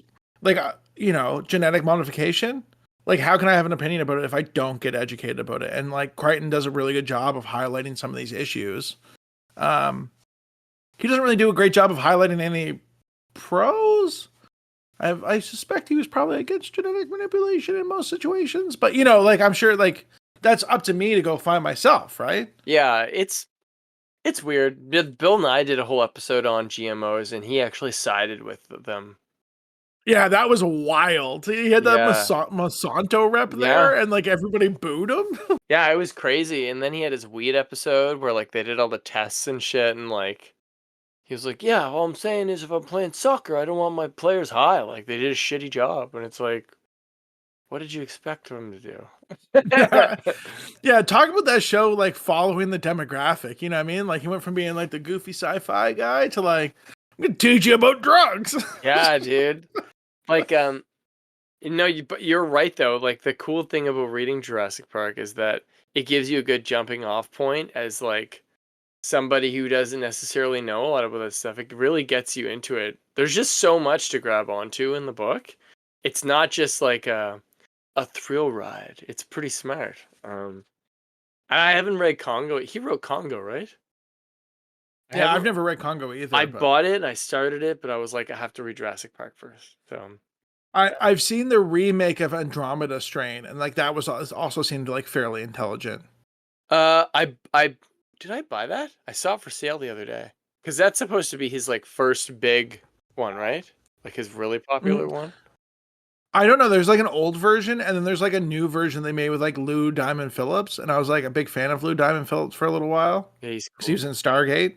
genetic modification. Like how can I have an opinion about it if I don't get educated about it? And like Crichton does a really good job of highlighting some of these issues. He doesn't really do a great job of highlighting any pros. I suspect he was probably against genetic manipulation in most situations, but like I'm sure like that's up to me to go find myself, right? Yeah, it's weird. Bill Nye did a whole episode on GMOs, and he actually sided with them. Yeah, that was wild. He had that Monsanto rep there, and like everybody booed him. Yeah, it was crazy. And then he had his weed episode where like they did all the tests and shit, and like he was like, "Yeah, all I'm saying is if I'm playing soccer, I don't want my players high. Like they did a shitty job." And it's like, what did you expect them to do? Yeah, talk about that show like following the demographic. You know what I mean? Like he went from being like the goofy sci-fi guy to like, I'm gonna teach you about drugs. Yeah, dude. Like, but you're right though. Like the cool thing about reading Jurassic Park is that it gives you a good jumping off point as like somebody who doesn't necessarily know a lot about this stuff. It really gets you into it. There's just so much to grab onto in the book. It's not just like a thrill ride. It's pretty smart. I haven't read Congo. He wrote Congo, right? Yeah, I've never read Congo either. I bought it, I started it, but I was like, I have to read Jurassic Park first. So I've seen the remake of Andromeda Strain, and like that was also seemed like fairly intelligent. I did I buy that? I saw it for sale the other day because that's supposed to be his like first big one, right? Like his really popular one. I don't know. There's like an old version, and then there's like a new version they made with like Lou Diamond Phillips, and I was like a big fan of Lou Diamond Phillips for a little while. Yeah, he's cool. He was in Stargate,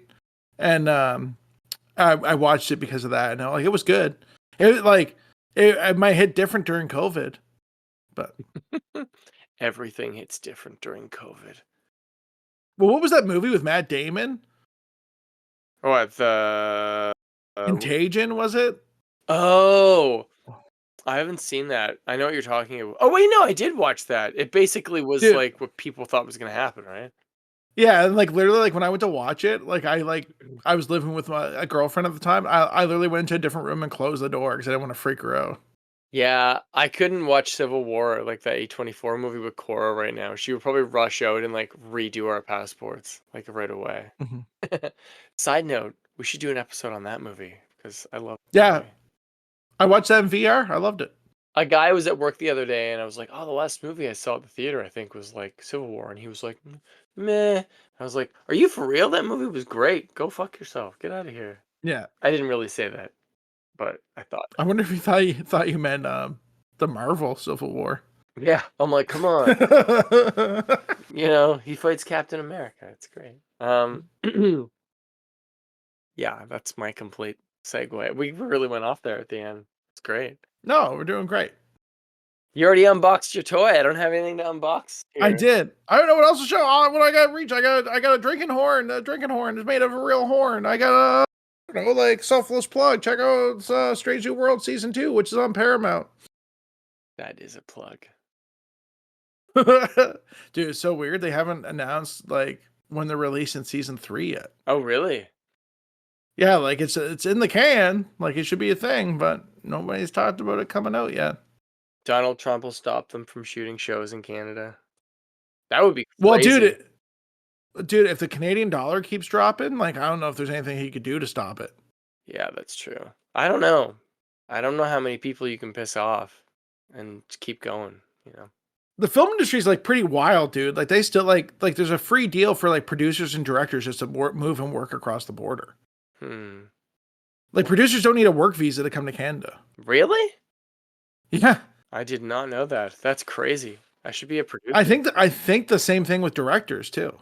and I watched it because of that, and like it was good. It might hit different during COVID, but everything hits different during COVID. Well, what was that movie with Matt Damon? Oh, the Contagion, was it? Oh, I haven't seen that. I know what you're talking about. Oh wait, no, I did watch that. It basically was like what people thought was gonna happen, right? Yeah, and like literally, like when I went to watch it, like I was living with a girlfriend at the time. I literally went into a different room and closed the door because I didn't want to freak her out. Yeah, I couldn't watch Civil War, like that A24 movie with Cora right now. She would probably rush out and like redo our passports like right away. Mm-hmm. Side note, we should do an episode on that movie because I love it. Yeah. Movie. I watched that in VR. I loved it. A guy was at work the other day and I was like, "Oh, the last movie I saw at the theater I think was like Civil War." And he was like, "Meh." I was like, "Are you for real? That movie was great. Go fuck yourself. Get out of here." Yeah. I didn't really say that. But I thought. I wonder if he thought you meant the Marvel Civil War. Yeah, I'm like, come on. You know, he fights Captain America. It's great. Yeah, that's my complete segue. We really went off there at the end. It's great. No, we're doing great. You already unboxed your toy. I don't have anything to unbox here. I did. I don't know what else to show. What I got to reach? I got a drinking horn. The drinking horn is made of a real horn. I got a, like selfless plug. Check out Strange New World Season 2, which is on Paramount. That is a plug. Dude, it's so weird. They haven't announced like when they're releasing Season 3 yet. Oh, really? Yeah, like it's in the can. Like it should be a thing, but nobody's talked about it coming out yet. Donald Trump will stop them from shooting shows in Canada. That would be crazy. Well, dude, if the Canadian dollar keeps dropping, like I don't know if there's anything he could do to stop it. Yeah, that's true. I don't know. I don't know how many people you can piss off and just keep going, you know. The film industry is like pretty wild, dude. Like they still like there's a free deal for like producers and directors just to move and work across the border. Like producers don't need a work visa to come to Canada. Really? Yeah. I did not know that. That's crazy. I should be a producer. I think the same thing with directors too.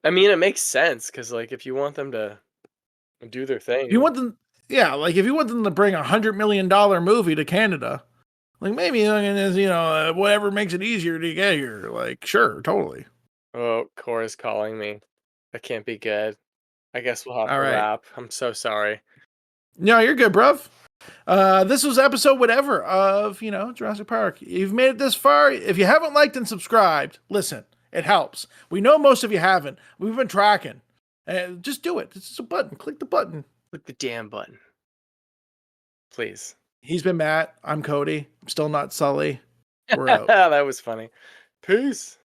I mean, it makes sense because like if you want them to do their thing, You want them, yeah. Like if you want them to bring $100 million movie to Canada, like maybe whatever makes it easier to get here. Like sure, totally. Oh, Cora's calling me. That can't be good. I guess we'll have to All right. wrap. I'm so sorry. No, you're good, bruv. This was episode whatever of, Jurassic Park. You've made it this far. If you haven't liked and subscribed, listen, it helps. We know most of you haven't. We've been tracking. Just do it. It's just a button. Click the button. Click the damn button. Please. He's been Matt. I'm Cody. I'm still not Sully. We're out. That was funny. Peace.